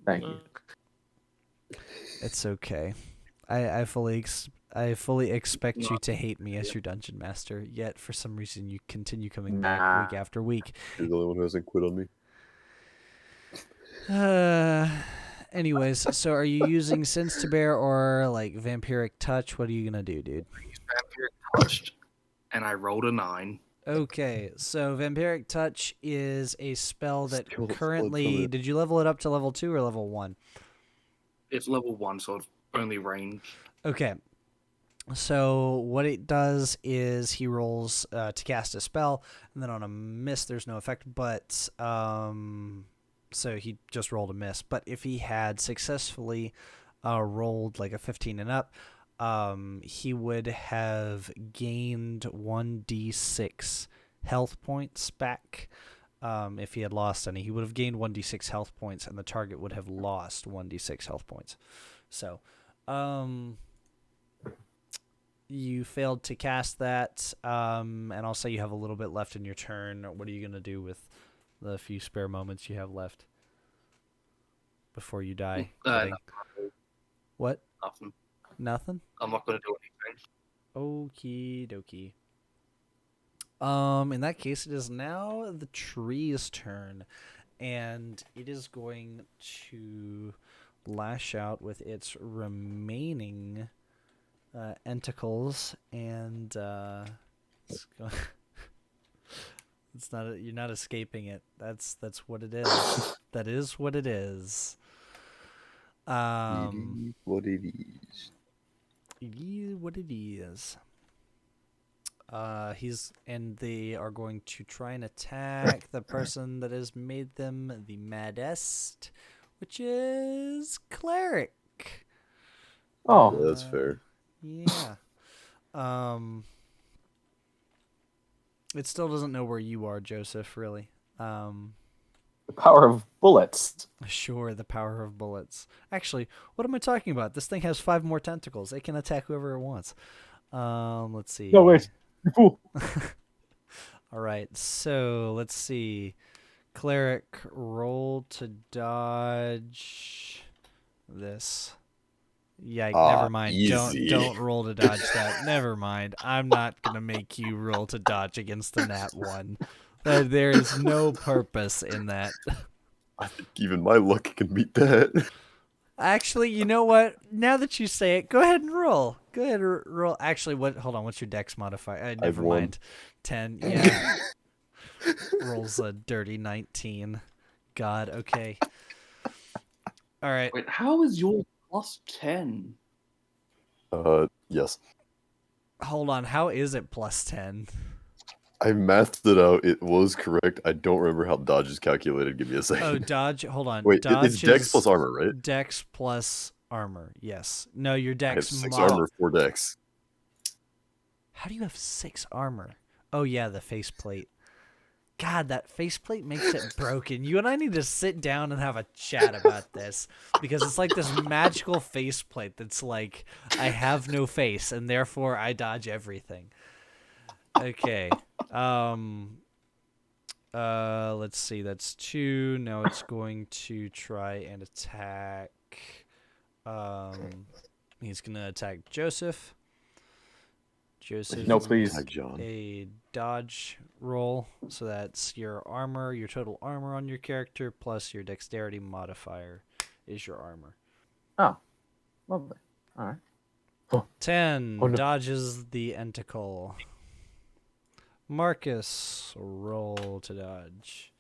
Thank you. It's okay. I fully expect you to hate me as your dungeon master, yet for some reason you continue coming back week after week. You're the only one who hasn't quit on me. Anyways, so are you using Sense to Bear or like Vampiric Touch? What are you gonna do, dude? I used Vampiric Touch, and I rolled a 9. Okay, so Vampiric Touch is a spell that Still currently... Did you level it up to level 2 or level 1? It's level 1, so it's only range. Okay. So what it does is he rolls to cast a spell, and then on a miss there's no effect, but so he just rolled a miss. But if he had successfully rolled like a 15 and up, he would have gained 1d6 health points back. If he had lost any, he would have gained 1d6 health points, and the target would have lost 1d6 health points. So, you failed to cast that, and I'll say you have a little bit left in your turn. What are you going to do with the few spare moments you have left before you die? What? Nothing. Nothing? I'm not going to do anything. Okie dokie. In that case, it is now the tree's turn, and it is going to lash out with its remaining tentacles, and it's not. You're not escaping it. That's what it is. That is what it is. It is what it is. It is what it is. They are going to try and attack the person that has made them the maddest, which is Cleric. Oh, Yeah, that's fair. Yeah. It still doesn't know where you are, Joseph, really. the power of bullets. Sure, the power of bullets. Actually, what am I talking about? This thing has 5 more tentacles. It can attack whoever it wants. Let's see. No, wait. You fool. All right, so let's see. Cleric, roll to dodge this. Yeah, never mind. Easy. Don't roll to dodge that. Never mind. I'm not gonna make you roll to dodge against the nat 1. There is no purpose in that. I think even my luck can beat that. Actually, you know what? Now that you say it, go ahead and roll. Go ahead and roll. Actually, hold on. What's your dex modifier? Never mind. 10. Yeah. Rolls a dirty 19. God. Okay. All right. Wait, how is yours plus 10? Yes. Hold on. How is it plus 10? I mathed it out. It was correct. I don't remember how dodge is calculated. Give me a second. Oh, dodge. Hold on. Wait, dodge it's dex is plus armor, right? Dex plus armor. Yes. No, your I have dex 6 mod. armor, 4 dex. How do you have 6 armor? Oh, yeah, the faceplate. God, that faceplate makes it broken. You and I need to sit down and have a chat about this, because it's like this magical faceplate that's like, I have no face, and therefore I dodge everything. Okay. Let's see. That's 2. Now it's going to try and attack. He's gonna attack Joseph. Joseph. No, please. Attack John. A dodge roll. So that's your armor, your total armor on your character, plus your dexterity modifier is your armor. Oh, lovely. All right. 10 Oh, no. dodges the entacle. Marcus, roll to dodge.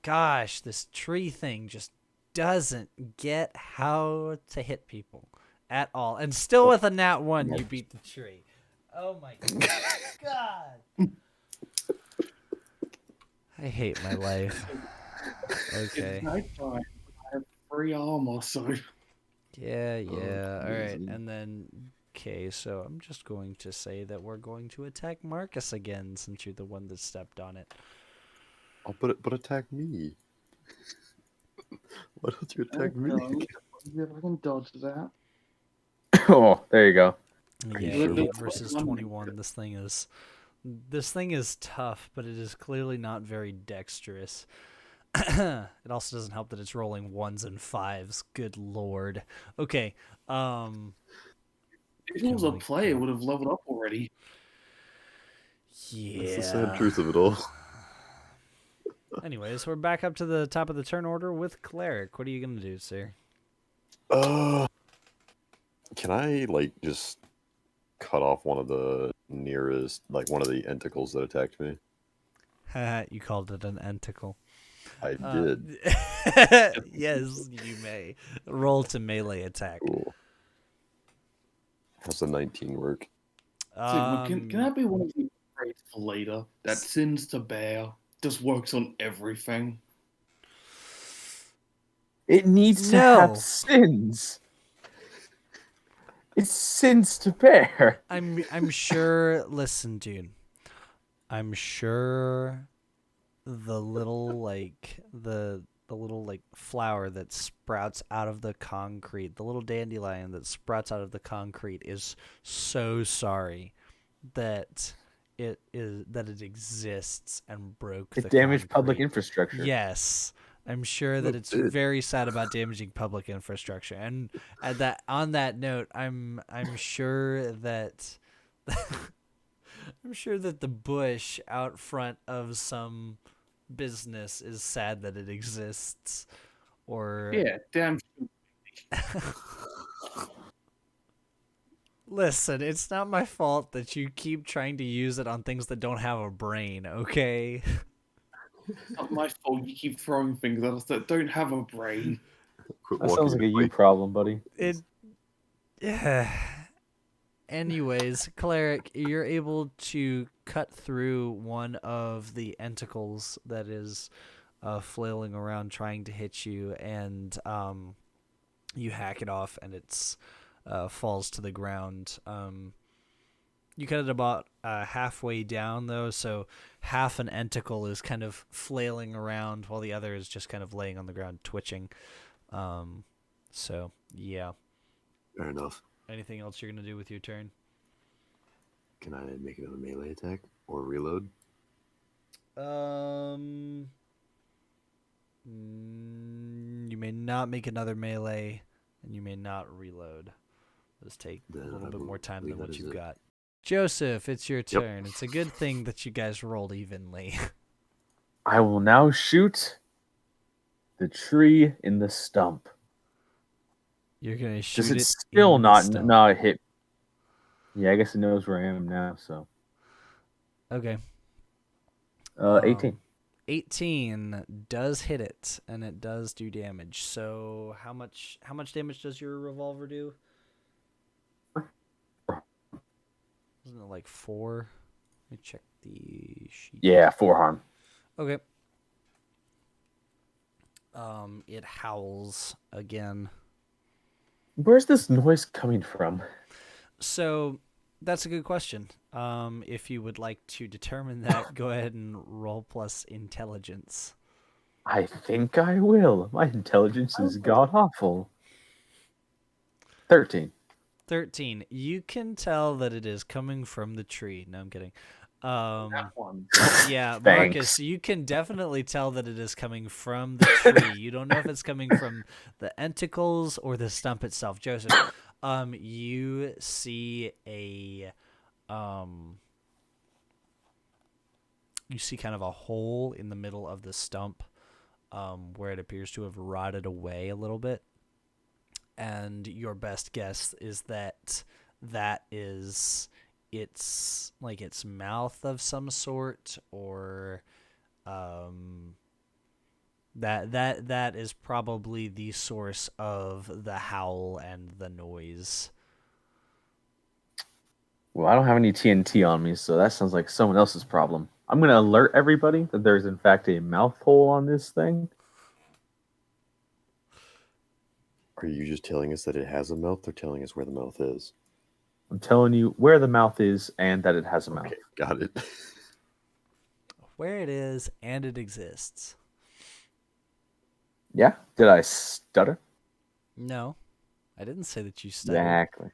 Gosh, this tree thing just doesn't get how to hit people at all. And still with a nat 1, you beat the tree. Oh my God. I hate my life. Okay. It's nighttime. I have 3 armor, so. Yeah. All right. easy. And then, okay, so I'm just going to say that we're going to attack Marcus again, since you're the one that stepped on it. Oh, but attack me. Why don't you attack me? See if I can dodge that. Oh, there you go. Yeah, sure 8 about versus that? 21. This thing is tough, but it is clearly not very dexterous. It also doesn't help that it's rolling 1s and 5s. Good lord. Okay. If it was a play, it would have leveled up already. Yeah. That's the sad truth of it all. Anyways, we're back up to the top of the turn order with Cleric. What are you gonna do, sir? Can I just cut off one of the nearest, one of the tentacles that attacked me? You called it an entacle. I did. Yes, you may. Roll to melee attack. Cool. How's the 19 work? Can that be one of the traits for later? That sins to bear just works on everything. It needs to No. have sins. It's sins to bear. I'm sure. Listen, dude. I'm sure the little flower that sprouts out of the concrete, the little dandelion that sprouts out of the concrete, is so sorry that it exists and broke It the damaged public concrete. infrastructure. Yes. I'm sure that it's very sad about damaging public infrastructure. And on that note, I'm sure that I'm sure that the bush out front of some business is sad that it exists. Or Yeah, damn. listen, it's not my fault that you keep trying to use it on things that don't have a brain, okay? It's not my fault you keep throwing things at us that don't have a brain. Quit That sounds like walking a you like- problem, buddy. Anyways, Cleric, you're able to cut through one of the entacles that is flailing around trying to hit you, and you hack it off, and it's falls to the ground. You cut it about halfway down, though, so half an entacle is kind of flailing around while the other is just kind of laying on the ground twitching. So, yeah. Fair enough. Anything else you're going to do with your turn? Can I make another melee attack or reload? You may not make another melee, and you may not reload. Let's take a little bit more time than what you've got. Joseph, it's your turn. It's a good thing that you guys rolled evenly. I will now shoot the tree in the stump. You're gonna shoot Does it. it still in the not? stump. No, it hit. Yeah, I guess it knows where I am now. So. Okay. 18. 18 does hit it, and it does do damage. So how much damage does your revolver do? Isn't it like 4? Let me check the sheet. Yeah, 4 harm. Okay. It howls again. Where's this noise coming from? So that's a good question. If you would like to determine that, go ahead and roll plus intelligence. I think I will. My intelligence is god awful. 13. 13. You can tell that it is coming from the tree. No, I'm kidding. That one. Yeah, Thanks. Marcus, you can definitely tell that it is coming from the tree. You don't know if it's coming from the enticles or the stump itself. Joseph, you see you see kind of a hole in the middle of the stump, where it appears to have rotted away a little bit. And your best guess is that is its mouth of some sort, or that is probably the source of the howl and the noise. Well, I don't have any TNT on me, so that sounds like someone else's problem. I'm going to alert everybody that there's in fact a mouth hole on this thing. Are you just telling us that it has a mouth, or telling us where the mouth is? I'm telling you where the mouth is and that it has a mouth. Okay, got it. Where it is and it exists. Yeah? Did I stutter? No, I didn't say that you stuttered. Exactly.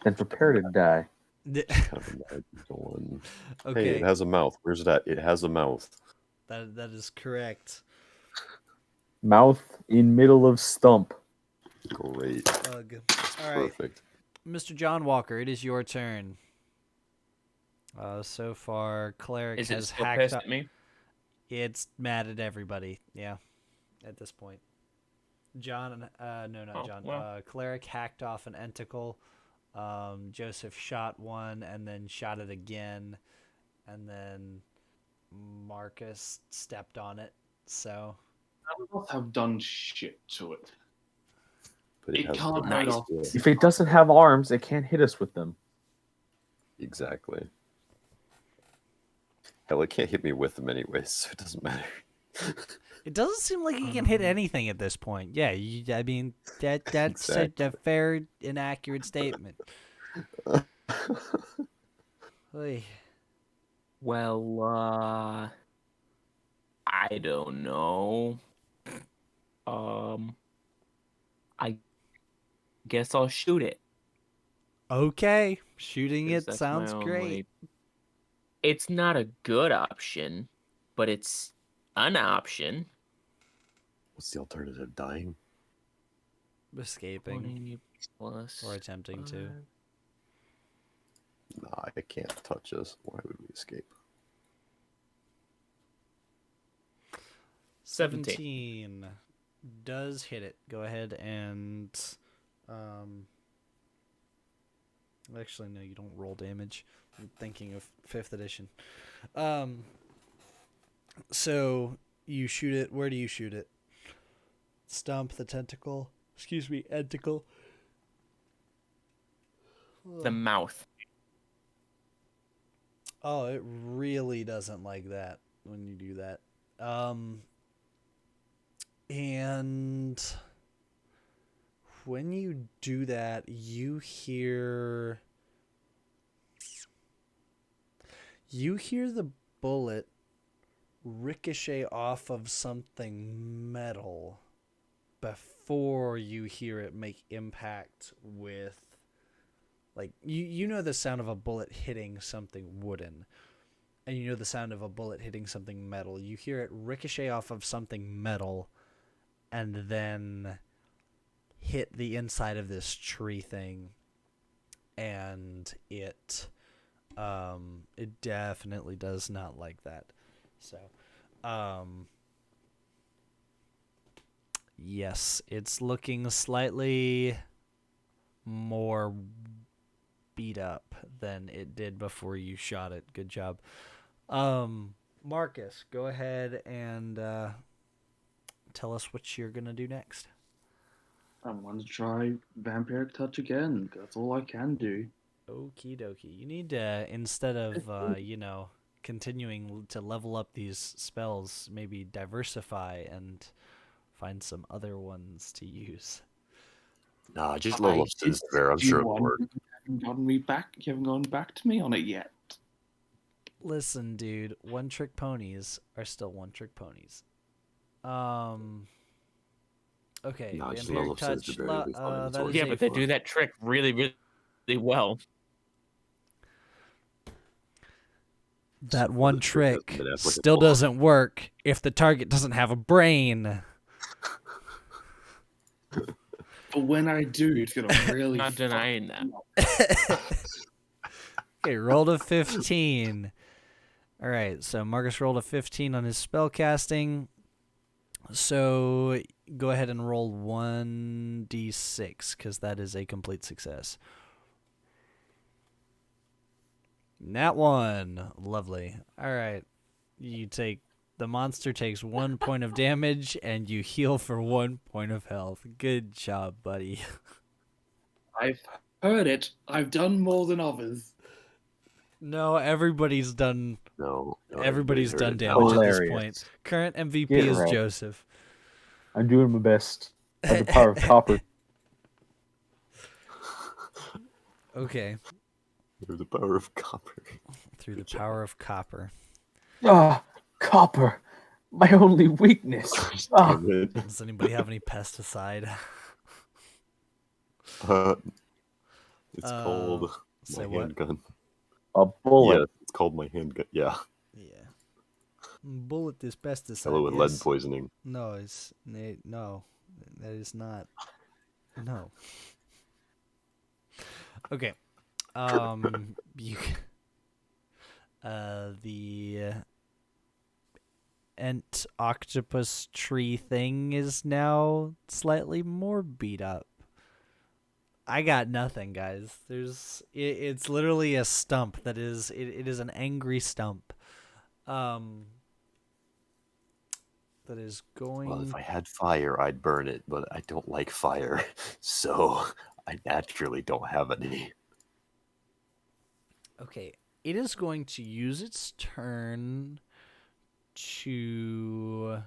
Then prepare to die. Kind of imagine going, Okay, hey, it has a mouth. Where's it at? It has a mouth. that is correct. Mouth in middle of stump. Great. Ugh. All right, Perfect. Mr. John Walker, it is your turn. So far, Cleric Is it has still hacked pissed up. at me? It's mad at everybody. Yeah, at this point. John, no, not Oh, John. well. Cleric hacked off an entacle. Joseph shot one and then shot it again, and then Marcus stepped on it. So None of us have done shit to it. But It has can't the hurt mouth. us. Yeah, If it doesn't have arms, it can't hit us with them. exactly. Hell, it can't hit me with them anyway, so it doesn't matter. It doesn't seem like he can hit anything at this point. Yeah, I mean that's Exactly. a fair and accurate statement. Oy. Well, I don't know. I guess I'll shoot it. Okay, shooting 'Cause it that's my sounds great. only. It's not a good option, but it's an option. What's the alternative? Dying? Escaping 20 plus or attempting to. 5. Nah, I can't touch this. Why would we escape? 17 does hit it. Go ahead and actually no, you don't roll damage. I'm thinking of 5th edition. So you shoot it. Where do you shoot it? Stump, the tentacle. Excuse me, enticle. The mouth. Oh, it really doesn't like that when you do that. And when you do that, you hear the bullet ricochet off of something metal before you hear it make impact with, like, you know the sound of a bullet hitting something wooden, and you know the sound of a bullet hitting something metal. You hear it ricochet off of something metal and then hit the inside of this tree thing, and it definitely does not like that. So yes, it's looking slightly more beat up than it did before you shot it. Good job. Marcus, go ahead and tell us what you're gonna do next. I'm going to try Vampiric Touch again. That's all I can do. Okie dokie. You need to, instead of continuing to level up these spells, maybe diversify and find some other ones to use. Nah, just level up Sister. I'm sure it'll work. You haven't gotten me back. You haven't gone back to me on it yet. Listen, dude, one-trick ponies are still one-trick ponies. Okay, Nah, just Vampiric level up Touch. Sister. It'll be fine. It's That already is Yeah, a but they fun. do that trick really, really well. That So one the trick hasn't trick been still applicable. doesn't work if the target doesn't have a brain. But when I do, it's going to really Not denying that. Okay, rolled a 15. All right, so Marcus rolled a 15 on his spell casting. So go ahead and roll 1d6, because that is a complete success. Nat 1. Lovely. All right. The monster takes 1 point of damage, and you heal for 1 point of health. Good job, buddy. I've heard it. I've done more than others. No, everybody's done. No, Everybody's heard done it. damage at this Hilarious. point. Current MVP Get is wrecked. Joseph. I'm doing my best. I have the power of copper. Okay, Through the power of copper. through the power of copper. Ah, copper. My only weakness. Ah, Damn it. Does anybody have any pesticide? It's called Say my what? handgun. a bullet. Yeah, it's called my handgun. Yeah. Yeah. Bullet is pesticide. Hello with yes. lead poisoning. No, no, that is not. No. Okay. You. The ent octopus tree thing is now slightly more beat up. I got nothing, guys. It's literally a stump that is it is an angry stump. That is going. Well, if I had fire, I'd burn it, but I don't like fire, so I naturally don't have any. Okay, it is going to use its turn to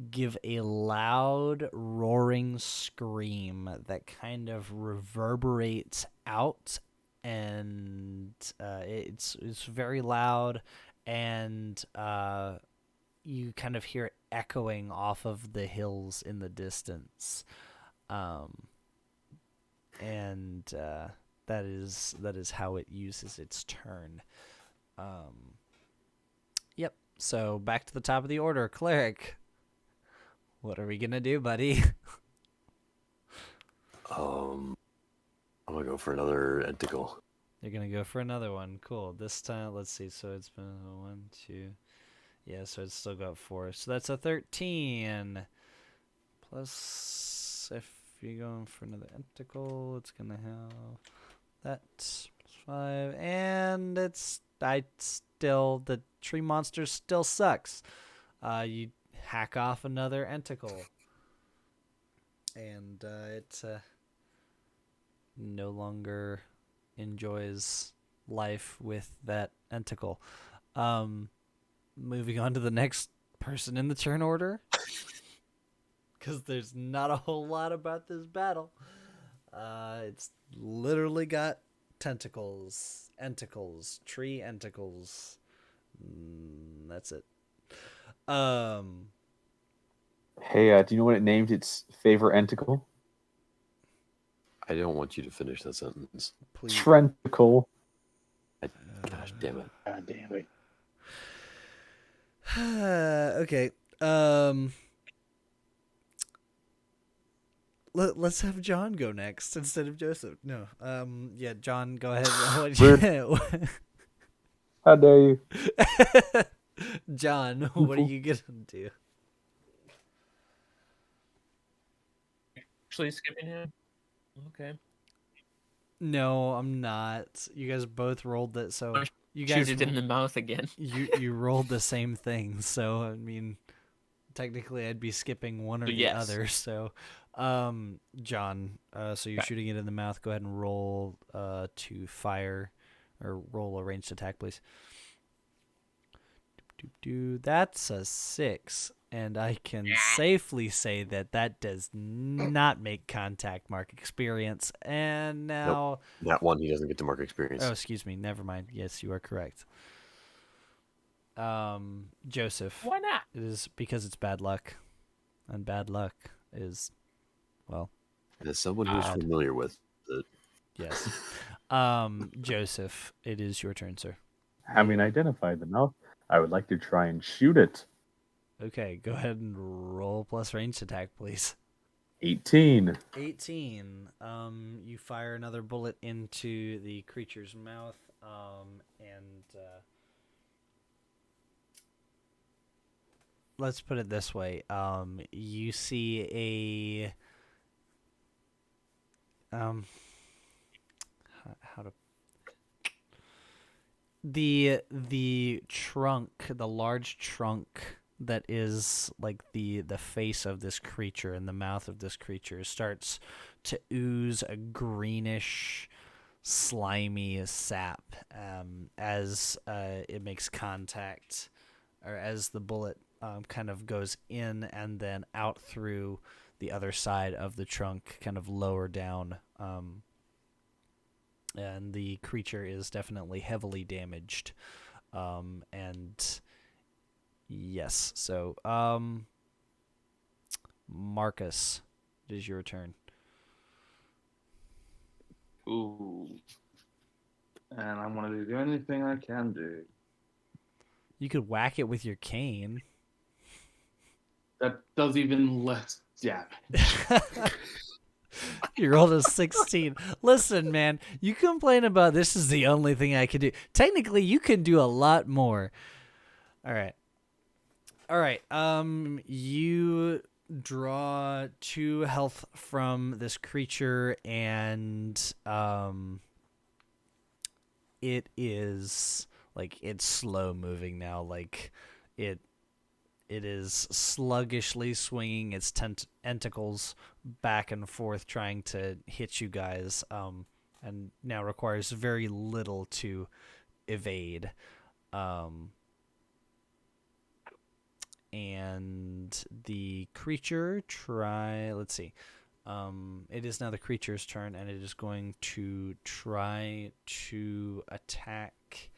give a loud roaring scream that kind of reverberates out, and it's very loud, and you kind of hear it echoing off of the hills in the distance, and that is how it uses its turn. Yep. So back to the top of the order, cleric. What are we gonna do, buddy? I'm gonna go for another enticle. You're gonna go for another one. Cool. This time, let's see. So it's been 1, 2. Yeah, so it's still got 4. So that's a 13. Plus, if you're going for another enticle, it's gonna have that plus 5, and the tree monster still sucks. You hack off another enticle, and it no longer enjoys life with that enticle. Moving on to the next person in the turn order, because there's not a whole lot about this battle. It's literally got tentacles, tree enticles. That's it. Hey, do you know what it named its favorite enticle? I don't want you to finish that sentence. Please. Trentacle. Gosh damn it. God damn it. Okay. Let's have John go next instead of Joseph. No. Yeah, John, go ahead. How dare you? John, what are you gonna do? Actually skipping him? Okay. No, I'm not. You guys both rolled it, so you guys Shoot it in the mouth again. you rolled the same thing, so I mean, technically I'd be skipping one or the Yes. other. So, John, so you're shooting it in the mouth. Go ahead and roll to fire, or roll a ranged attack, please. That's a 6, and I can safely say that does not make contact mark experience. And now, That one, he doesn't get to mark experience. oh, excuse me, never mind. Yes, you are correct. Joseph. Why not? It is because it's bad luck, and bad luck is, well, As someone who's Odd. familiar with it, yes. Joseph, it is your turn, sir. Having identified the mouth, I would like to try and shoot it. Okay, go ahead and roll plus ranged attack, please. 18. 18. You fire another bullet into the creature's mouth, and let's put it this way. You see a how to the trunk, the large trunk that is like the face of this creature and the mouth of this creature starts to ooze a greenish, slimy sap as it makes contact, or as the bullet kind of goes in and then out through the other side of the trunk, kind of lower down. And the creature is definitely heavily damaged. And yes, so Marcus, it is your turn. Ooh. And I'm going to do anything I can do. You could whack it with your cane. That does even less damage. You rolled a 16. Listen, man, you complain about this is the only thing I can do. Technically, you can do a lot more. All right. You draw 2 health from this creature, and it is like, it's slow moving now. Like it is sluggishly swinging its tentacles back and forth, trying to hit you guys, and now requires very little to evade. and the creature let's see. It is now the creature's turn, and it is going to try to attack.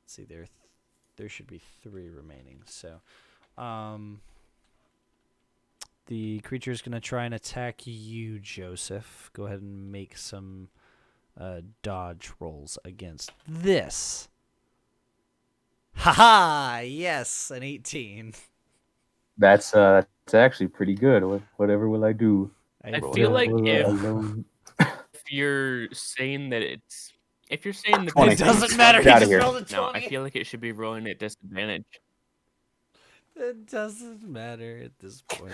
Let's see, there should be 3 remaining. So, the creature is going to try and attack you, Joseph. Go ahead and make some dodge rolls against this. Haha! Yes, an 18. That's actually pretty good. Whatever will I do? I feel like alone. if you're saying that it's It doesn't matter. Get He outta just here. rolled a 20. No, I feel like it should be rolling at disadvantage. It doesn't matter at this point.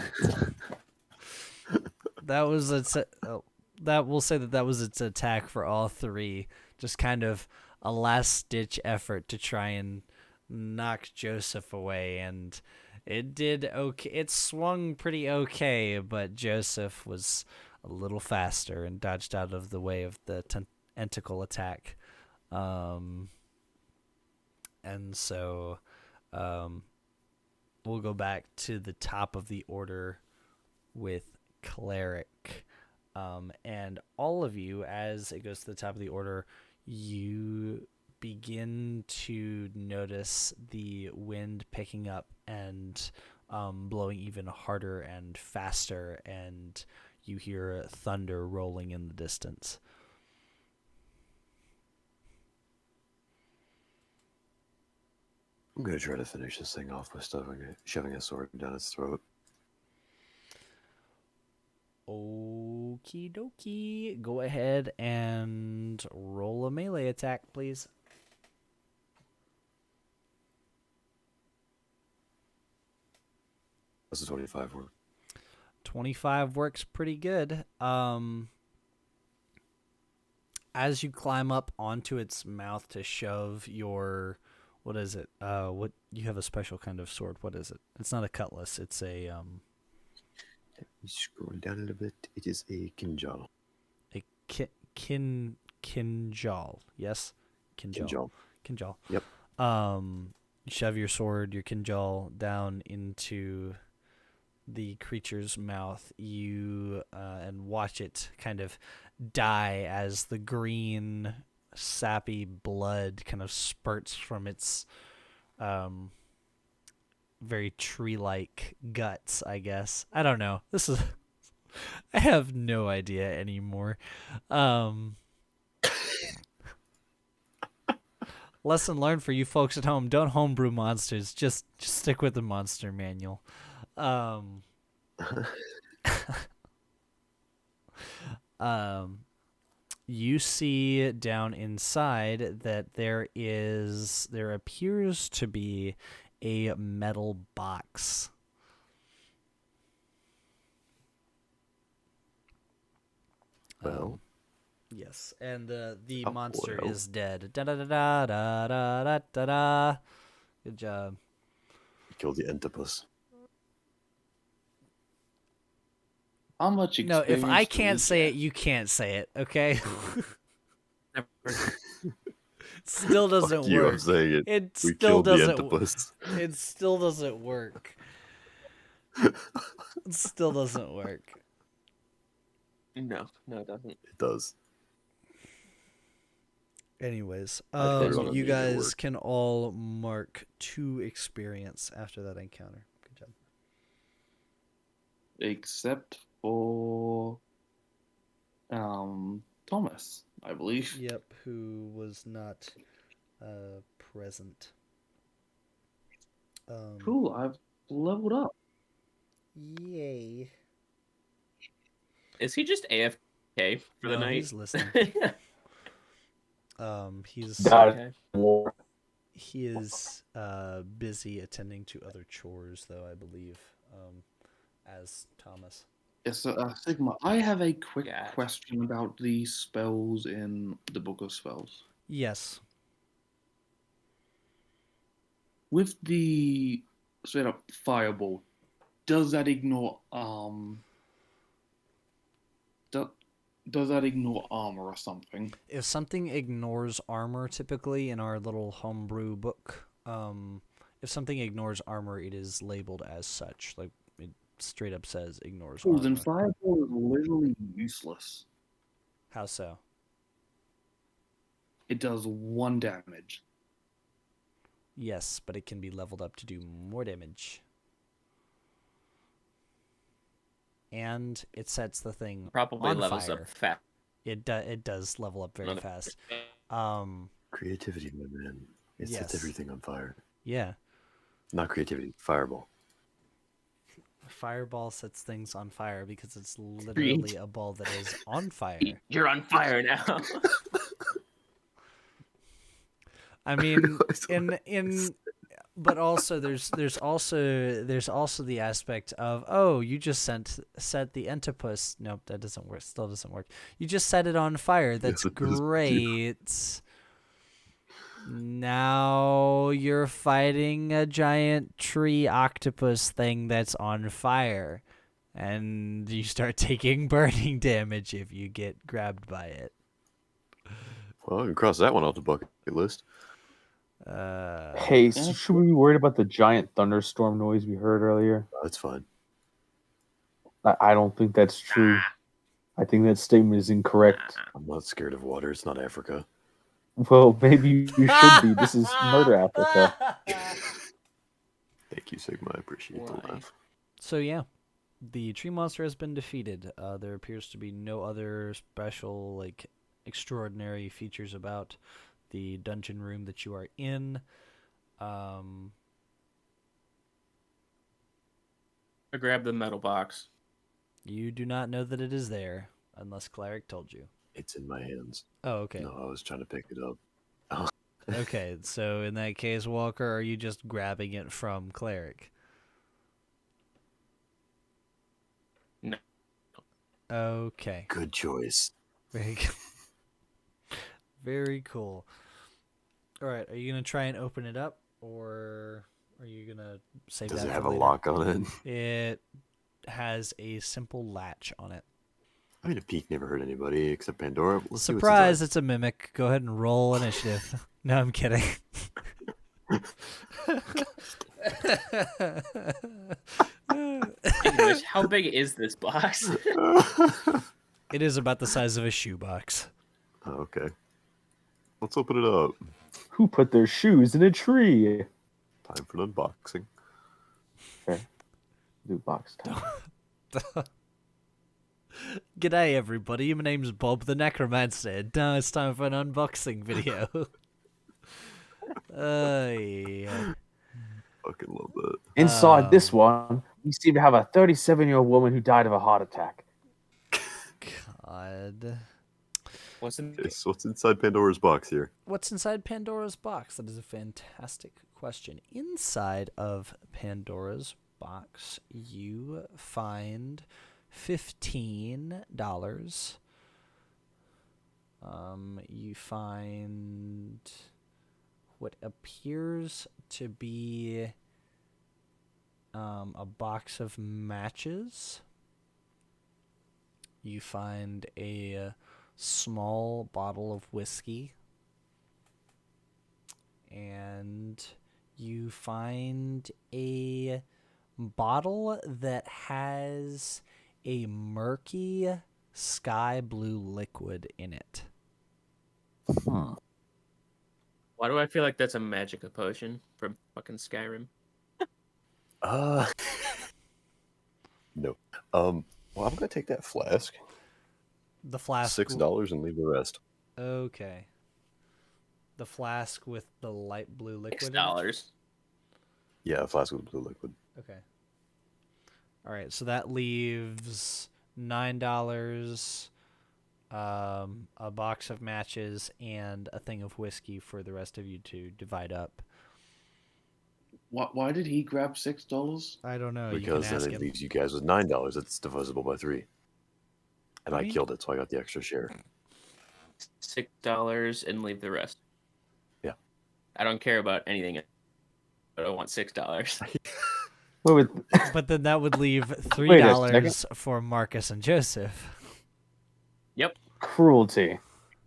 That was that we'll say that was its attack for all 3. Just kind of a last-ditch effort to try and knock Joseph away, and it did okay. It swung pretty okay, but Joseph was a little faster and dodged out of the way of the tentacle attack. And so we'll go back to the top of the order with Cleric. And all of you, as it goes to the top of the order, you begin to notice the wind picking up and blowing even harder and faster, and you hear thunder rolling in the distance. I'm going to try to finish this thing off by shoving a sword down its throat. Okie dokie. Go ahead and roll a melee attack, please. Does a 25 work? 25 works pretty good. As you climb up onto its mouth to shove your... What is it? What you have a special kind of sword. What is it? It's not a cutlass. It's a Let me scroll down a little bit. It is a kinjal. A kinjal. Yes, kinjal. Kinjal. Yep. You shove your sword, your kinjal, down into the creature's mouth. You and watch it kind of die as the green, sappy blood kind of spurts from its very tree-like guts, I guess. I don't know. I have no idea anymore. Lesson learned for you folks at home: don't homebrew monsters. Just stick with the monster manual. You see down inside that there appears to be a metal box. Well, yes, and the monster well. is dead. Da da da da da da da da da. Good job. Kill the entipus. How much No, experience if I do can't we say get? it, you can't say it. Okay. Still doesn't Fuck you, work. I'm saying it. It We still killed the doesn't. entipus. It still doesn't work. It still doesn't work. No, it doesn't. It does. Anyways, I don't you need it guys work. can all mark 2 experience after that encounter. Good job. Except for Thomas, I believe. Yep, who was not present. Cool, I've leveled up. Yay. Is he just AFK for the No, night? he's listening. He's Okay. he is busy attending to other chores, though, I believe, as Thomas. Yes, Sigma, I have a quick Gotcha. question about the spells in the Book of Spells. Yes. With the straight up fireball, does that ignore does that ignore armor or something? If something ignores armor, typically in our little homebrew book, if something ignores armor, it is labeled as such. Like it straight up says ignores Oh, armor. then Fireball is literally useless. How so? It does 1 damage. Yes, but it can be leveled up to do more damage. And it sets the thing Probably on levels fire. up fast. It does level up very fast. Creativity, my man. It sets Yes. everything on fire. Yeah. Not creativity, fireball. Fireball sets things on fire because it's literally a ball that is on fire. You're on fire now. I mean, but also there's also the aspect of, oh, you just set the Entipus. Nope, that doesn't work. Still doesn't work. You just set it on fire. That's great. Now you're fighting a giant tree octopus thing that's on fire, and you start taking burning damage if you get grabbed by it. Well, I can cross that one off the bucket list. Hey, so should we be worried about the giant thunderstorm noise we heard earlier? That's fine. I don't think that's true. I think that statement is incorrect. I'm not scared of water. It's not Africa. Well, maybe you should be. This is Murder Africa. Thank you, Sigma. I appreciate the laugh. So yeah, the tree monster has been defeated. There appears to be no other special, like, extraordinary features about the dungeon room that you are in. I grabbed the metal box. You do not know that it is there, unless Cleric told you. It's in my hands. Oh, okay. No, I was trying to pick it up. Okay, so in that case, Walker, are you just grabbing it from Cleric? No. Okay. Good choice. Very good. Very cool. All right, are you going to try and open it up, or are you going to save that Does for it have a later? lock on it? It has a simple latch on it. I mean, a peek never hurt anybody except Pandora. Let's see what's Surprise, inside. it's a mimic. Go ahead and roll initiative. No, I'm kidding. Anyways, how big is this box? It is about the size of a shoebox. Oh, okay. Let's open it up. Who put their shoes in a tree? Time for an unboxing. Fair. Do box time. G'day, everybody. My name's Bob the Necromancer. Now it's time for an unboxing video. Yeah. Fucking love that. Inside this one, we seem to have a 37-year-old woman who died of a heart attack. God. Okay, so what's inside Pandora's box here? What's inside Pandora's box? That is a fantastic question. Inside of Pandora's box, you find $15. You find what appears to be a box of matches. You find a small bottle of whiskey, and you find a bottle that has a murky sky blue liquid in it. Huh. Why do I feel like that's a magic potion from fucking Skyrim? No. Well, I'm gonna take that flask. The flask. $6 and leave the rest. Okay. The flask with the light blue liquid. in it? $6. Yeah, a flask with blue liquid. Okay. All right, so that leaves $9, a box of matches, and a thing of whiskey for the rest of you to divide up. Why did he grab $6? I don't know. Because you can then ask it him. leaves you guys with $9. It's divisible by 3. And I mean- killed it, so I got the extra share. $6 and leave the rest. Yeah. I don't care about anything, but I want $6. Wait, But then that would leave Wait a $3 for Marcus and Joseph. Yep. cruelty.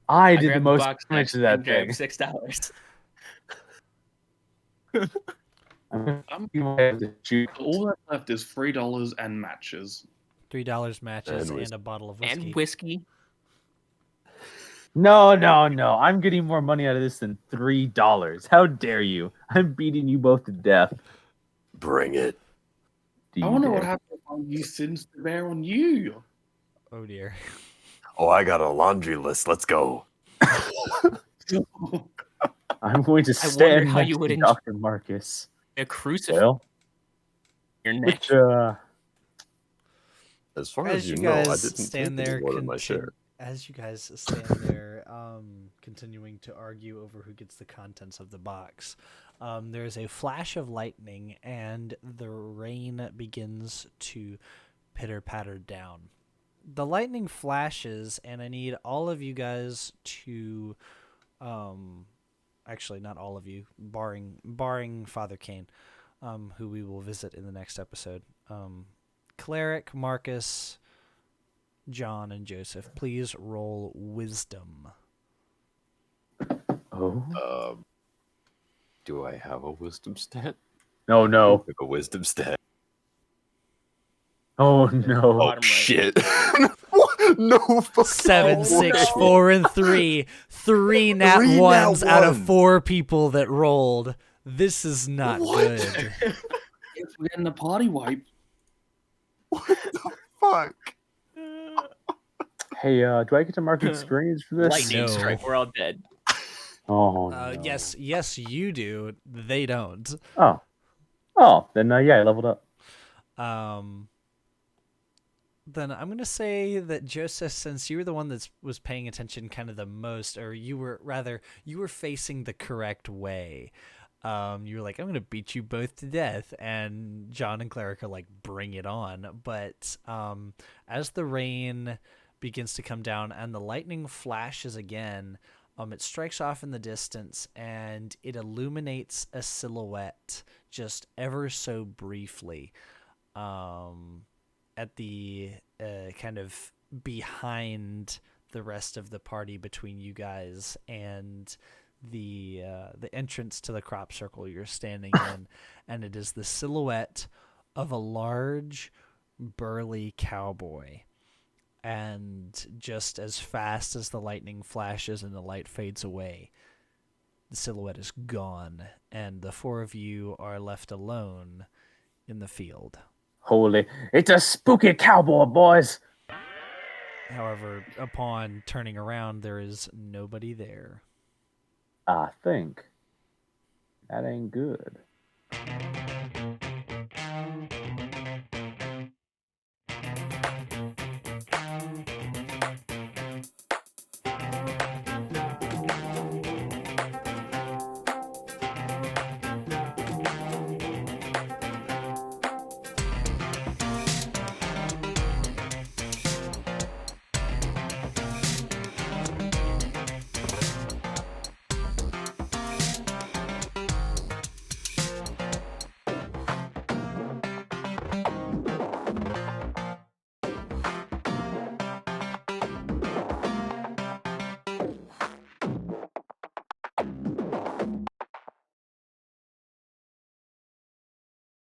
I did the grabbed most box damage to and that thing. grabbed $6. I'm, Shoot. all that's left is $3 and matches. $3 matches And and a bottle of whiskey. And whiskey. No. I'm getting more money out of this than $3. How dare you? I'm beating you both to death. Bring it. Do I you wonder dare? what happened if I use sins to bear on you. Oh dear. Oh, I got a laundry list. Let's go. I'm going to I wonder stand how next you would to enjoy Dr. Marcus. a crucifix Well, in your neck. which, As far As as you you know, I guys didn't stand take any there, more than my share. as you guys stand there, continuing to argue over who gets the contents of the box, there's a flash of lightning, and the rain begins to pitter-patter down. The lightning flashes, and I need all of you guys to, actually not all of you, barring Father Kane, who we will visit in the next episode. Cleric, Marcus, John, and Joseph, please roll wisdom. oh. Do I have a wisdom stat? No. I took a wisdom stat. Oh, no. Oh, Bottom right. shit. No fucking 7, 6, way. 4, and 3. 3 nat Three nat ones out of one. 4 people that rolled. This is not What? good. Yes, we're getting the party wipe. What the fuck? Hey, do I get to mark experience for this? Lightning No. strike. We're all dead. Oh, no. Yes, you do. They don't. Oh, then, yeah, I leveled up. Then I'm going to say that Joseph, since you were the one that was paying attention kind of the most, or you were facing the correct way. You were like, I'm going to beat you both to death. And John and Cleric are like, bring it on. But as the rain begins to come down and the lightning flashes again, it strikes off in the distance and it illuminates a silhouette just ever so briefly. At the kind of behind the rest of the party between you guys and the entrance to the crop circle you're standing in, and it is the silhouette of a large, burly cowboy. And just as fast as the lightning flashes and the light fades away, the silhouette is gone, and the 4 of you are left alone in the field. Holy, it's a spooky cowboy, boys. However, upon turning around, there is nobody there. I think that ain't good.